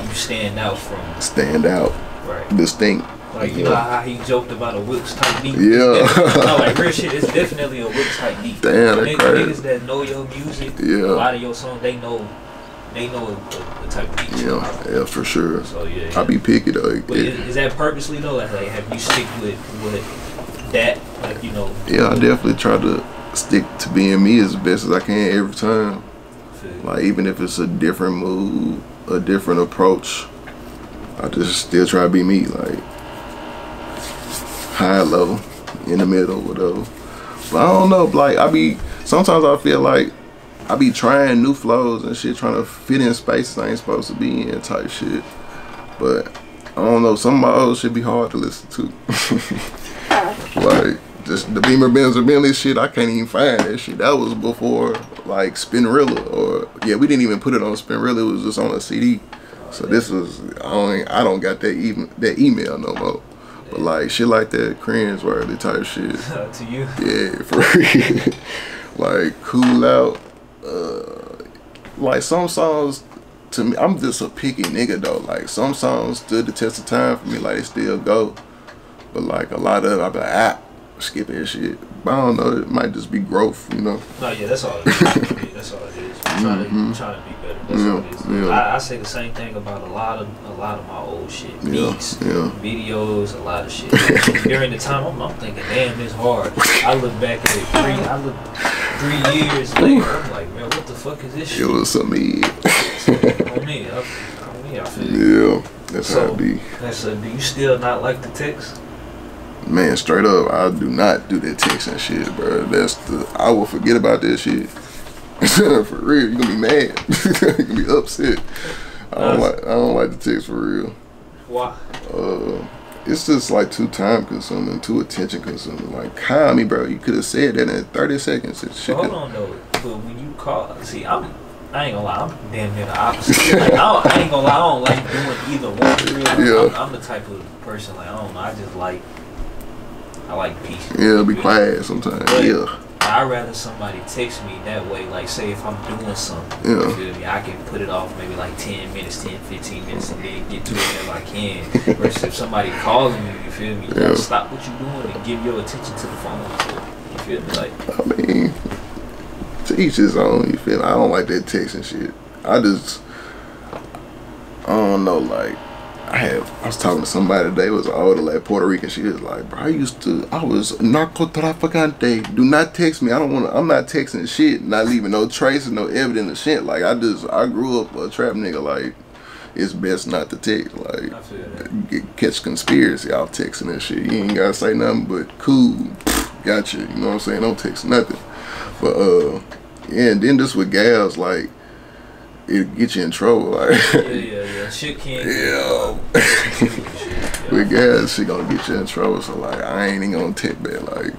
You stand out from... Stand out. Right. Distinct. Like, you know how he joked about a Wilx type beat? Yeah. No, like, real shit, it's definitely a Wilx type beat. Damn, that's crazy. Niggas that know your music, yeah. A lot of your songs, they know the type of beat. Yeah, for sure. So, yeah. I be picky, though. But is that purposely, though? Like, have you stick with that? Like, you know? Yeah, I definitely try to stick to being me as best as I can every time. Like, even if it's a different mood, a different approach, I just still try to be me. Like, high, low, in the middle, whatever. But I don't know, like, sometimes I feel like I be trying new flows and shit, trying to fit in spaces I ain't supposed to be in type shit. But I don't know, some of my old shit be hard to listen to. Like, just the Beamer, Benz, or Bentley shit, I can't even find that shit. That was before, like, Spinrilla, or, yeah, we didn't even put it on Spinrilla, it was just on a CD. So this was, I don't got that email no more. But like, shit like that, cringe-worthy type shit. To you? Yeah, for real. Like, Cool Out. Like, some songs, to me, I'm just a picky nigga though. Like, some songs stood the test of time for me, like, they still go. But like, a lot of it, I be like, skip that shit. But I don't know, it might just be growth, you know? No, yeah, that's all it is. That's all it is. Trying to be better. That's all it is. Yeah. I say the same thing about a lot of my old shit. Beats, videos, a lot of shit. During the time, I'm thinking, damn, it's hard. I look back at it 3 years later, I'm like, man, what the fuck is this shit? It was some me. On me, I feel. Yeah, that's how it be. Do you still not like the text? Man, straight up, I do not do that texting shit, bro. I will forget about that shit. For real, you gonna be mad. You gonna be upset. I don't like the text for real. Why? It's just like too time consuming, too attention consuming. Like, call me, bro. You could have said that in 30 seconds. Shit. Hold on though. But when you call, see, I ain't gonna lie, I'm damn near the opposite. Like, I ain't gonna lie, I don't like doing either one. Real. I'm the type of person, like, I don't know, I like peace. Yeah, be quiet sometimes. But yeah. I'd rather somebody text me that way. Like, say if I'm doing something, you feel me? I can put it off maybe like 10 minutes, 10, 15 minutes, and then get to it whenever I can. Versus if somebody calling me, you feel me? You gotta stop what you're doing and give your attention to the phone. You feel me? Like, I mean, to each his own. You feel me? I don't like that texting shit. I don't know, like, I was talking to somebody today, it was an older, like, Puerto Rican. She was like, bro, I was narcotraficante. Do not text me. I'm not texting shit, not leaving no traces, no evidence of shit. Like, I grew up a trap nigga, like, it's best not to text. Like, catch conspiracy out texting and shit. You ain't gotta say nothing but cool, gotcha, you know what I'm saying? Don't text nothing. But, yeah, and then just with gals, like, it get you in trouble, like. Yeah. Shit can't. With gas, she gonna get you in trouble. So like, I ain't even gonna take that. Like,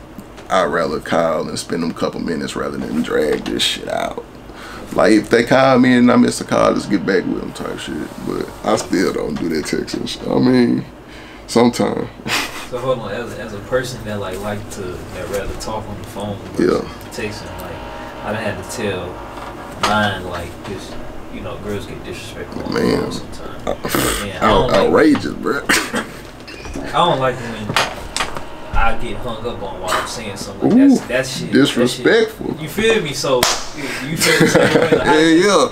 I'd rather call and spend them couple minutes rather than drag this shit out. Like, if they call me and I miss a call, just get back with them type shit. But I still don't do that texting shit. I mean, sometimes. So hold on, as a person that like to rather talk on the phone, texting, like I done had to tell mine like just. You know, girls get disrespectful on the phone sometimes. Outrageous, bro. I don't like when I get hung up on while I'm saying something. Like that shit. Disrespectful. That shit, you feel me? So you feel the same way? Like, yeah.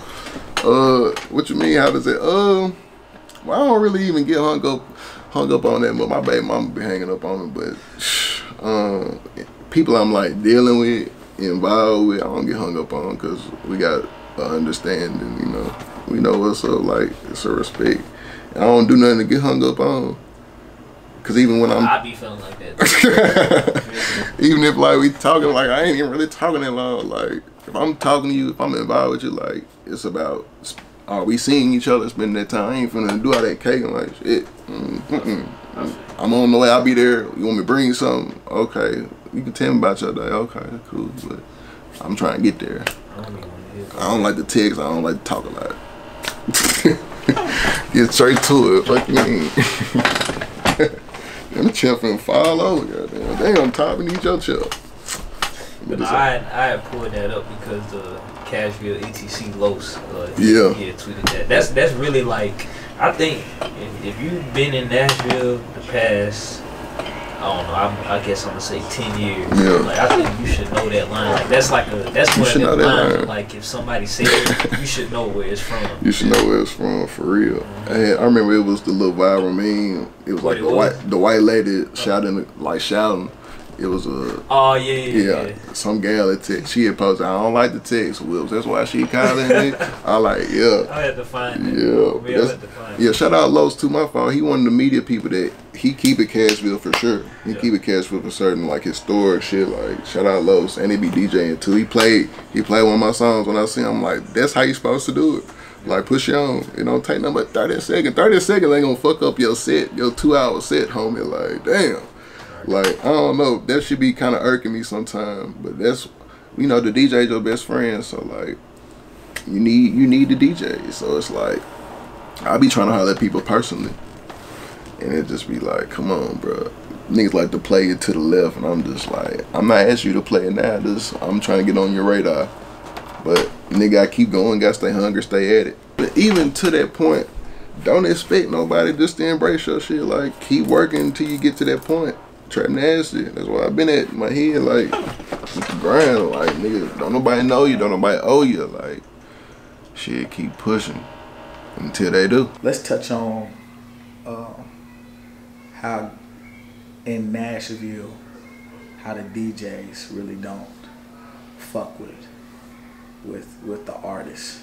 What you mean? How does it? Well, I don't really even get hung up on that, but my baby mama be hanging up on me. But people I'm like dealing with, involved with, I don't get hung up on because we got understanding, you know. We know what's up, like, it's a respect. And I don't do nothing to get hung up on. Cause even when I be feeling like that. even if like we talking, like I ain't even really talking that long. Like if I'm talking to you, if I'm involved with you, like it's about are we seeing each other, spending that time. I ain't finna do all that cake and like shit. I'm on the way, I'll be there. You want me to bring something? Okay. You can tell me about your day. Okay, cool. But I'm trying to get there. I don't like to text. I don't like to talk a lot. Get straight to it. Fuck me. Them chip and fall over. Goddamn. They on top and eat your chip. But I had pulled that up because Cashville etc Los tweeted that. That's really like, I think if you've been in Nashville the past, I don't know, I guess I'm gonna say 10 years. Like I think you should know that line. Like that's one of them lines. Like if somebody said it, you should know where it's from. You should know where it's from for real. I remember it was the little viral meme. It was like the white lady shouting. It was a some gal that text. She had posted, I don't like the text, Wilx. That's why she calling me. I like, I had to find it. Shout out Los too, my fault. He one of the media people that he keep it Cashville for sure. He keep it Cashville for certain like historic shit. Like shout out Los, and he be DJing too. He played one of my songs when I see him. I'm like, that's how you supposed to do it. Like push you on. It don't take nothing but 30 seconds. 30 seconds ain't gonna fuck up your set, your 2-hour set, homie. Like damn. Like, I don't know, that should be kind of irking me sometimes, but that's, you know, the DJ's your best friend, so like, you need the DJ, so it's like, I be trying to holler at people personally, and it just be like, come on, bro. Niggas like to play it to the left, and I'm just like, I'm not asking you to play it now, I'm trying to get on your radar, but nigga, I keep going, gotta stay hungry, stay at it. But even to that point, don't expect nobody just to embrace your shit, like, keep working until you get to that point. TrapNasty, that's why I've been at my head, like, with the grind, like, nigga, don't nobody know you, don't nobody owe you, like, shit, keep pushing until they do. Let's touch on how in Nashville, how the DJs really don't fuck with the artists.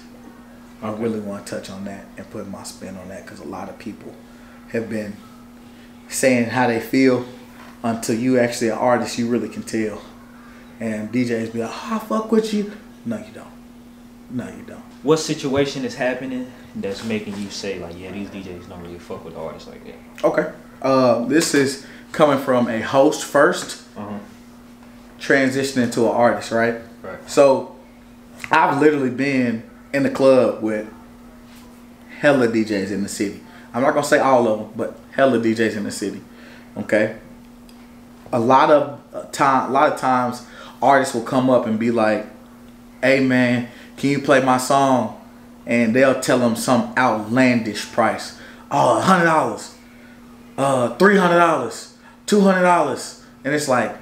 I really want to touch on that and put my spin on that because a lot of people have been saying how they feel. Until you actually an artist, you really can tell. And DJs be like, oh, I fuck with you. No, you don't. No, you don't. What situation is happening that's making you say, like, yeah, these DJs don't really fuck with artists like that? Okay. This is coming from a host first, transitioning to an artist, right? Right. So, I've literally been in the club with hella DJs in the city. I'm not going to say all of them, but hella DJs in the city. Okay? A lot of times, artists will come up and be like, hey man, can you play my song? And they'll tell them some outlandish price. Oh, $100, $300, $200. And it's like,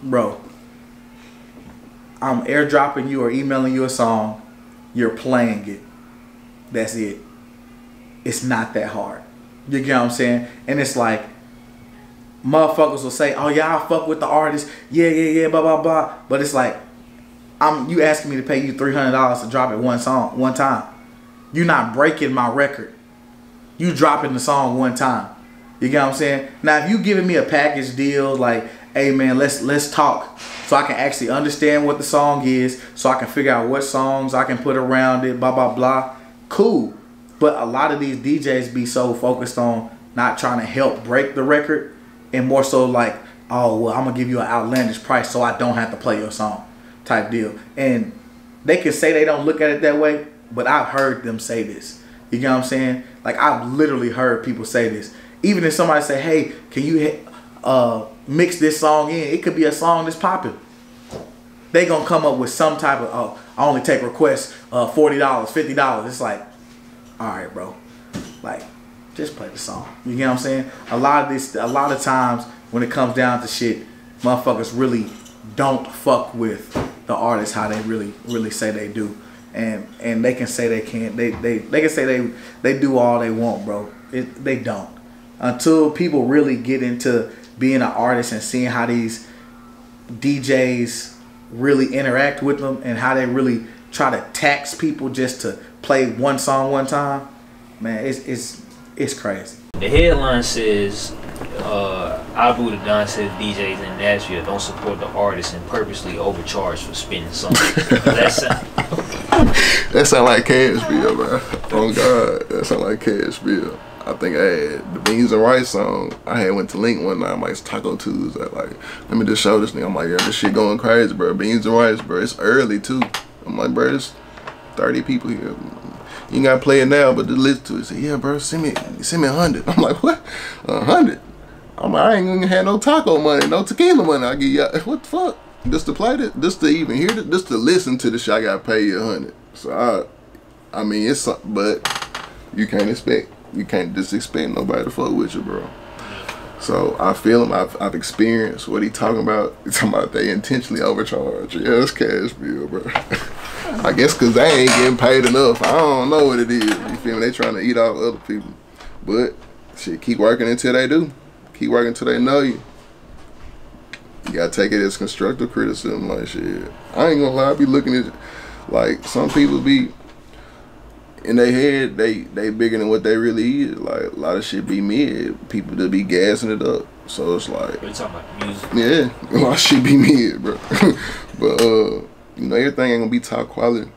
bro, I'm airdropping you or emailing you a song. You're playing it. That's it. It's not that hard. You get what I'm saying? And it's like, motherfuckers will say, oh yeah, I fuck with the artist. Yeah, blah, blah, blah. But it's like, you asking me to pay you $300 to drop it one time. You're not breaking my record. You dropping the song one time. You get what I'm saying? Now, if you giving me a package deal, like, hey man, let's talk, so I can actually understand what the song is, so I can figure out what songs I can put around it, blah, blah, blah. Cool. But a lot of these DJs be so focused on not trying to help break the record, and more so like, oh, well, I'm going to give you an outlandish price so I don't have to play your song type deal. And they can say they don't look at it that way, but I've heard them say this. You get what I'm saying? Like, I've literally heard people say this. Even if somebody say, hey, can you mix this song in? It could be a song that's popping. They gonna come up with some type of, oh, I only take requests $40, $50. It's like, all right, bro. Like, just play the song. You get what I'm saying? A lot of times when it comes down to shit, motherfuckers really don't fuck with the artists how they really say they do. And they can say they can't. They can say they do all they want, bro. They don't. Until people really get into being an artist and seeing how these DJs really interact with them and how they really try to tax people just to play one song one time, man, it's crazy. The headline says, Abu the Don says DJs in Nashville don't support the artists and purposely overcharge for spinning songs. That sound like cash bill, man. Oh God, that sound like cash bill. I think I had the Beans and Rice song. I had went to Link one night. I'm like, it's Taco Tuesday. Like, let me just show this nigga. I'm like, yeah, this shit going crazy, bro. Beans and Rice, bro. It's early too. I'm like, bro, there's 30 people here. You ain't gotta play it now, but just listen to it. He said, yeah, bro, send me 100. I'm like, what? 100? I'm like, I ain't gonna have no taco money, no tequila money. I give you, what the fuck? Just to play it, just to even hear it, just to listen to the shit, I gotta pay you 100. So I mean, it's something, but you can't just expect nobody to fuck with you, bro. So I feel him. I've experienced what he talking about. He's talking about they intentionally overcharge. Yeah, it's cash bill, bro. I guess because they ain't getting paid enough. I don't know what it is. You feel me? They trying to eat off other people. But shit, keep working until they do. Keep working until they know you. You gotta take it as constructive criticism. Like, shit, I ain't gonna lie. I be looking at, like, some people be in their head, they bigger than what they really is. Like, a lot of shit be mid. People that be gassing it up. So it's like, what you talking about, music? Yeah, a lot of shit be mid, bro. But you know, everything ain't gonna be top quality.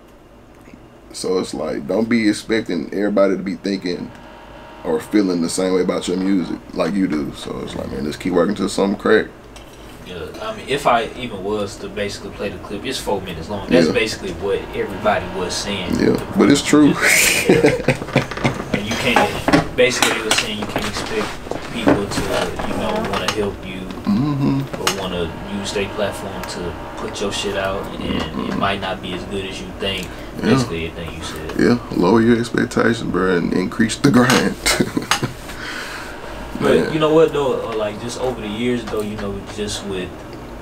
So it's like, don't be expecting everybody to be thinking or feeling the same way about your music like you do. So it's like, man, just keep working till something crack. Yeah, I mean, if I even was to basically play the clip, it's 4 minutes long. That's basically what everybody was saying. Yeah, but it's true. And you can't, basically they were saying you can't expect people to, you know, want to help you or want to use their platform to put your shit out, and it might not be as good as you think. Basically everything you said. Yeah, lower your expectations, bro, and increase the grind. But you know what though, like just over the years though, you know, just with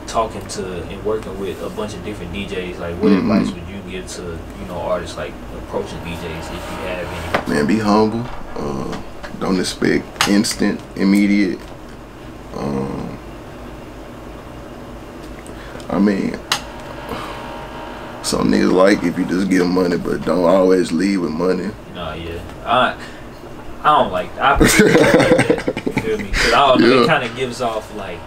talking to and working with a bunch of different DJs, like what advice would you give to, you know, artists like approaching DJs if you have any? Man, be humble. Don't expect instant, immediate. I mean, some niggas like if you just give them money, but don't always leave with money. No, yeah. I don't like that. I prefer that. You feel me? Cause I don't know, it kind of gives off like,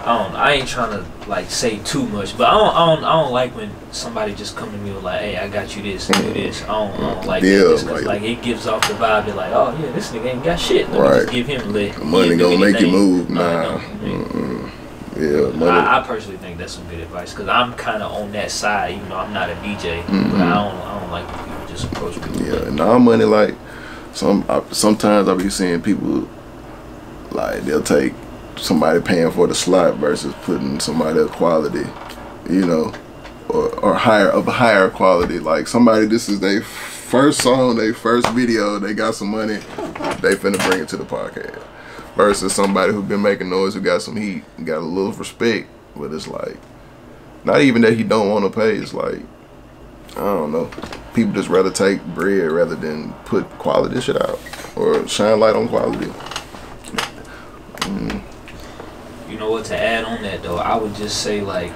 I ain't trying to like say too much, but I don't like when somebody just come to me with like, hey, I got you this, do this. I don't like that, cause like it gives off the vibe that like, oh yeah, this nigga ain't got shit. Let me just give him the money gonna make you move. Nah. Yeah, money. I personally think that's some good advice, cause I'm kind of on that side, even though I'm not a DJ. But I don't like when people just approach people. Yeah, and our money, like sometimes I be seeing people like they'll take somebody paying for the slot versus putting somebody of quality, you know, or higher quality. Like somebody, this is their first song, their first video, they got some money, they finna bring it to the podcast. Versus somebody who been making noise, who got some heat, got a little respect, but it's like, not even that he don't want to pay, it's like, I don't know. People just rather take bread rather than put quality shit out or shine light on quality. You know what, to add on that though, I would just say like,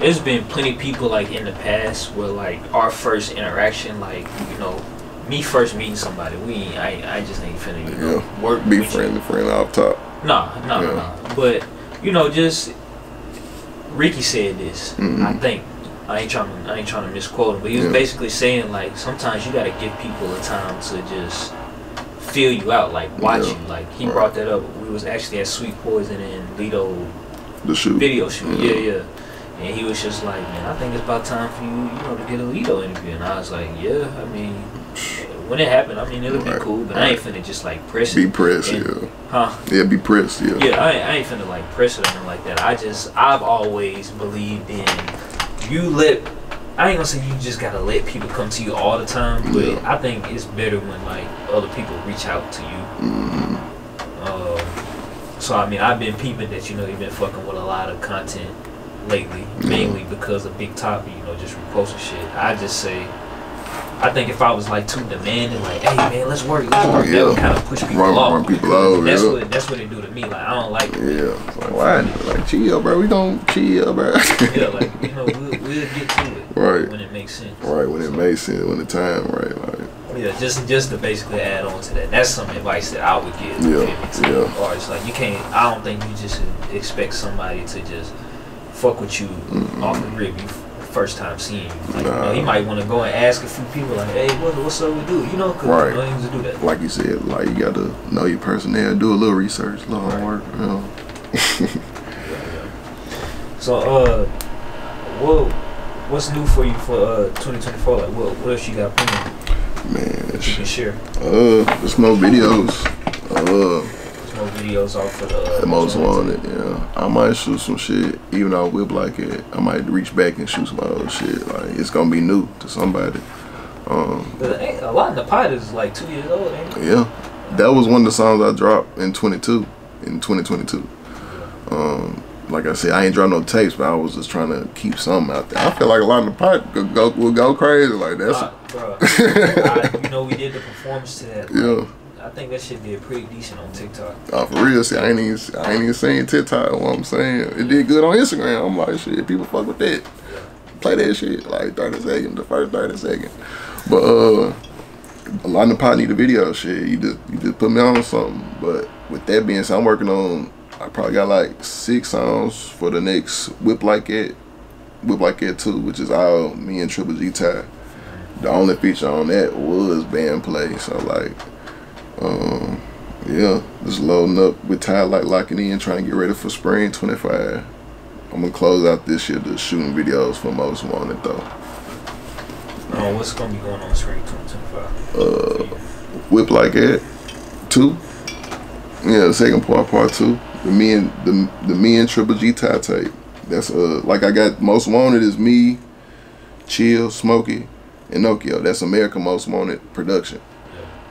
there's been plenty of people like in the past where like our first interaction, like, you know, me first meeting somebody, I just ain't finna, you know, work be with friend off top. Nah. But you know, just Rickie said this. I think I ain't trying to misquote him, but he was basically saying like sometimes you gotta give people a time to just feel you out, like watch you. Like he brought that up. We was actually at Sweet Poison and Lito video shoot. Yeah. And he was just like, man, I think it's about time for you, you know, to get a Lito interview. And I was like, yeah, I mean, when it happened, I mean, it'll be cool, but I ain't finna just like press it. Be pressed, be pressed, Yeah, I ain't finna like press it or nothing like that. I've always believed in, I ain't gonna say you just gotta let people come to you all the time, but I think it's better when like other people reach out to you. So I mean, I've been peeping that, you know, you've been fucking with a lot of content lately, mainly because of Big TxP, you know, just reposting shit. I just say, I think if I was like too demanding, like, hey man, let's work, that would kind of push people off. That's what it do to me. Like, I don't like it. Like, why? Like, chill, bro. We don't chill, bro. Yeah, like, you know, we'll get to it when it makes sense. Right, when it makes sense, when the time right. Like, yeah, just to basically add on to that. That's some advice that I would give to artists. Like, you can't. I don't think you just expect somebody to just fuck with you off the rip. You first time seeing you. Like, you know, he might want to go and ask a few people, like, hey, what's up with dude? You know, because you know, to do that. Like you said, like, you got to know your personnel, do a little research, a little homework. You know. So, what's new for you for 2024? Like, what else you got planned? Man, you can share. There's more videos. More videos off for the most wanted. I might shoot some shit, even though I whip like it. I might reach back and shoot some old shit. Like, it's gonna be new to somebody. A lot in the pot is like 2 years old, ain't it? Yeah, that was one of the songs I dropped in 2022. Like I said, I ain't dropped no tapes, but I was just trying to keep something out there. I feel like a lot in the pot will go crazy. Like, that's bro. You know, we did the performance to that. Like, I think that shit did pretty decent on TikTok. Oh, for real? See, I ain't even seen TikTok. What I'm saying, it did good on Instagram. I'm like, shit, people fuck with that. Play that shit like 30 seconds, the first 30 seconds. But a lot of the pot need a video. Shit, you just put me on something. But with that being said, I'm working on. I probably got like 6 songs for the next Whip Like It 2, which is all me and Triple G Ty. The only feature on that was band play. So like. Just loading up with Ty, like locking in, trying to get ready for spring 25. I'm gonna close out this year just shooting videos for Most Wanted though. What's gonna be going on spring 2025? Whip Like It 2. Yeah, the second part 2. The me and Triple G Ty tape. That's like I got Most Wanted is me, Chill, Smokey, and Nokia. That's America Most Wanted production.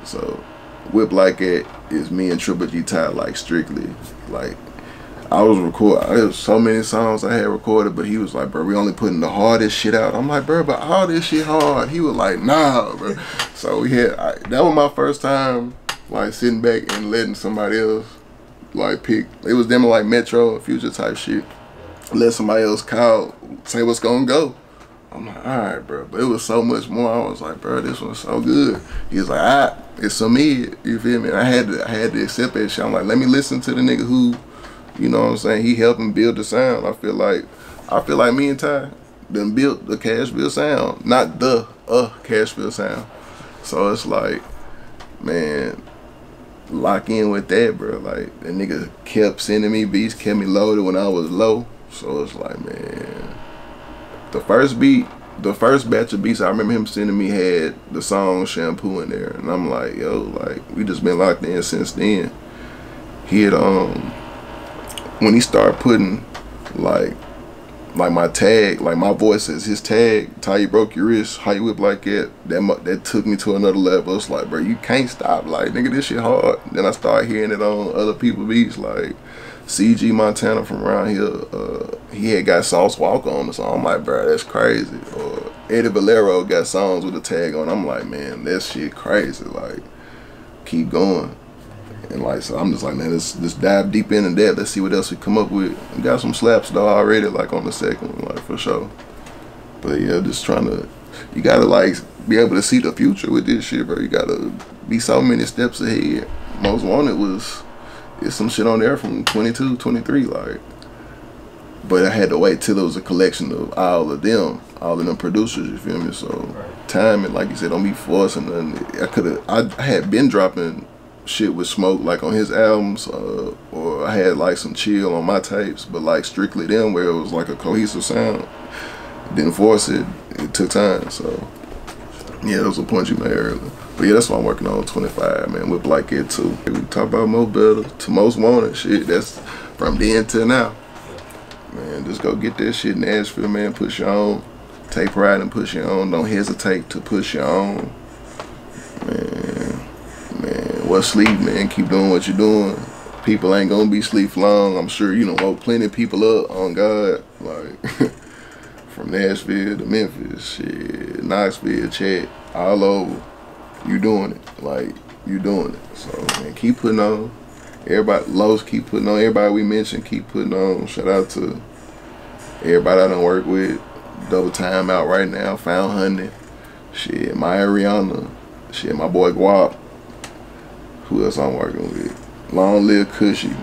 So Whip Like It is me and Triple G Ty, like strictly. Like, I was recording, there was so many songs I had recorded, but he was like, bro, we only putting the hardest shit out. I'm like, bro, but all this shit hard. He was like, nah, bro. So we had, that was my first time like sitting back and letting somebody else like pick. It was them like Metro, Future type shit. Let somebody else call, say what's gonna go. I'm like, all right, bro. But it was so much more. I was like, bro, this one's so good. He was like, it's some me. You feel me? And I had to accept that shit. I'm like, let me listen to the nigga who, you know what I'm saying, he helped him build the sound. I feel like me and Ty done built the Cashville sound, not the Cashville sound. So it's like, man, lock in with that, bro. Like, that nigga kept sending me beats, kept me loaded when I was low. So it's like, man. The first batch of beats I remember him sending me had the song Shampoo in there. And I'm like, yo, like, we just been locked in since then. he had when he started putting like my tag, like my voice as his tag, how you broke your wrist, how you whip like that, that took me to another level. It's like, bro, you can't stop, like, nigga, this shit hard. Then I started hearing it on other people's beats, like CG Montana from around here, he had got Sauce Walk on the song. I'm like, bro, that's crazy. Or Eddie Valero got songs with a tag on. I'm like, man, that shit crazy, like, keep going. And like, so I'm just like, man, let's dive deep into that. Let's see what else we come up with. We got some slaps though already, like on the second one, like for sure. But yeah, just trying to, you gotta like be able to see the future with this shit, bro. You gotta be so many steps ahead. Most Wanted it's some shit on there from 22, 23, like. But I had to wait till it was a collection of all of them producers, you feel me? So time, and like you said, don't be forcing nothing. I had been dropping shit with Smoke, like on his albums, or I had like some chill on my tapes, but like strictly them where it was like a cohesive sound. Didn't force it, it took time, so yeah, that was a point you made earlier. But yeah, that's what I'm working on, 25, man, with like it too. We talk about Mo Betta to Most Wanted shit, that's from then till now. Man, just go get that shit in Nashville, man, push your own. Take pride and push your own, don't hesitate to push your own. Man, what's sleep, man? Keep doing what you're doing. People ain't gonna be sleep long. I'm sure you know woke plenty of people up on God, like from Nashville to Memphis, shit, Knoxville, Chat, all over. You doing it, like you doing it. So man, keep putting on. Everybody, Los, keep putting on. Everybody we mentioned, keep putting on. Shout out to everybody I done work with. Double Time out right now. Found Honey. Shit, my Ariana. Shit, my boy Guap. Who else I'm working with? Long Live Kushy.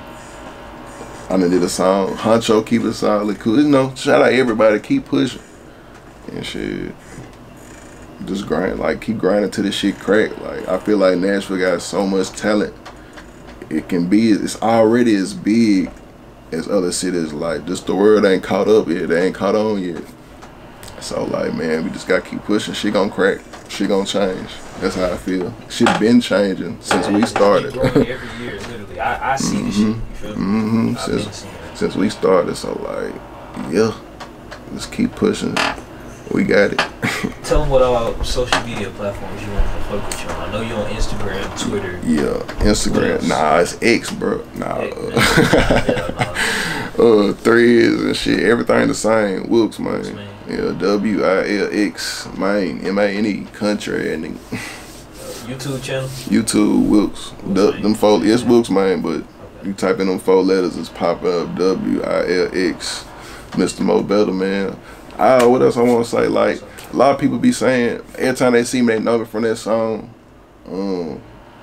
I done did a song. Honcho, keep it solid. Cool. You know, shout out everybody. Keep pushing. And shit. Just grind. Like, keep grinding till this shit crack. Like, I feel like Nashville got so much talent. It can be, it's already as big as other cities. Like, just the word ain't caught up yet. They ain't caught on yet. So, like, man, we just gotta keep pushing. Shit gonna crack. Shit gonna change. That's how I feel. Shit been changing since we started. Every year, literally. I see the shit. You feel me? Since we started. So, like, yeah, just keep pushing. We got it. Tell them what all social media platforms you want to fuck with you on. I know you're on Instagram, Twitter. Yeah, Instagram. Nah, it's X, bro. Nah. Threads and shit. Everything the same. Wilx, man. Yeah, WILX, man. MANE, country, and YouTube channel? YouTube, Wilx. Them four, it's Wilx, man, but you type in them 4 letters, it's pop up, WILX. Mr. Mo Betta, man. What else I want to say? Like, a lot of people be saying, every time they see me, they know me from that song.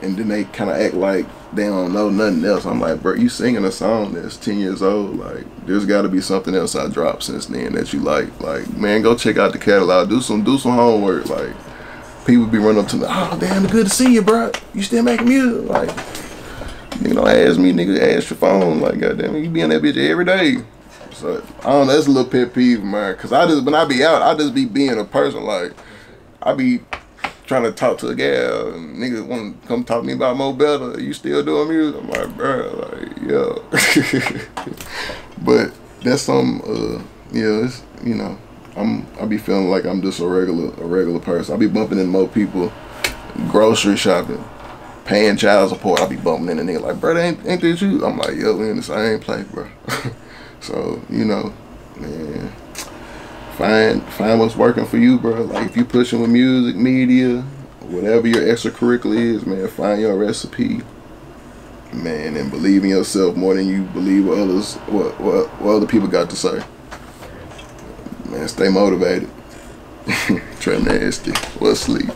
And then they kind of act like they don't know nothing else. I'm like, bro, you singing a song that's 10 years old. Like, there's got to be something else I dropped since then that you like. Like, man, go check out the catalog. Do some homework. Like, people be running up to me, oh, damn, it's good to see you, bro. You still making music? Like, nigga, don't ask me, nigga, ask your phone. Like, goddamn it, you be on that bitch every day. So, I don't know, that's a little pet peeve, man. Cause when I be out, I just be being a person. Like, I be trying to talk to a gal, and niggas want to come talk to me about Mo Betta. You still doing music? I'm like, bro, like, yeah. But that's some, yeah, it's, you know, I be feeling like I'm just a regular person. I be bumping into more people, grocery shopping, paying child support. I be bumping into niggas like, bro, ain't that you? I'm like, yo, we in the same place, bro. So, you know, man, find what's working for you, bro. Like, if you pushing with music, media, whatever your extracurricular is, man, find your recipe, man, and believe in yourself more than you believe what other people got to say. Man, stay motivated. TrapNasty. What's sleep?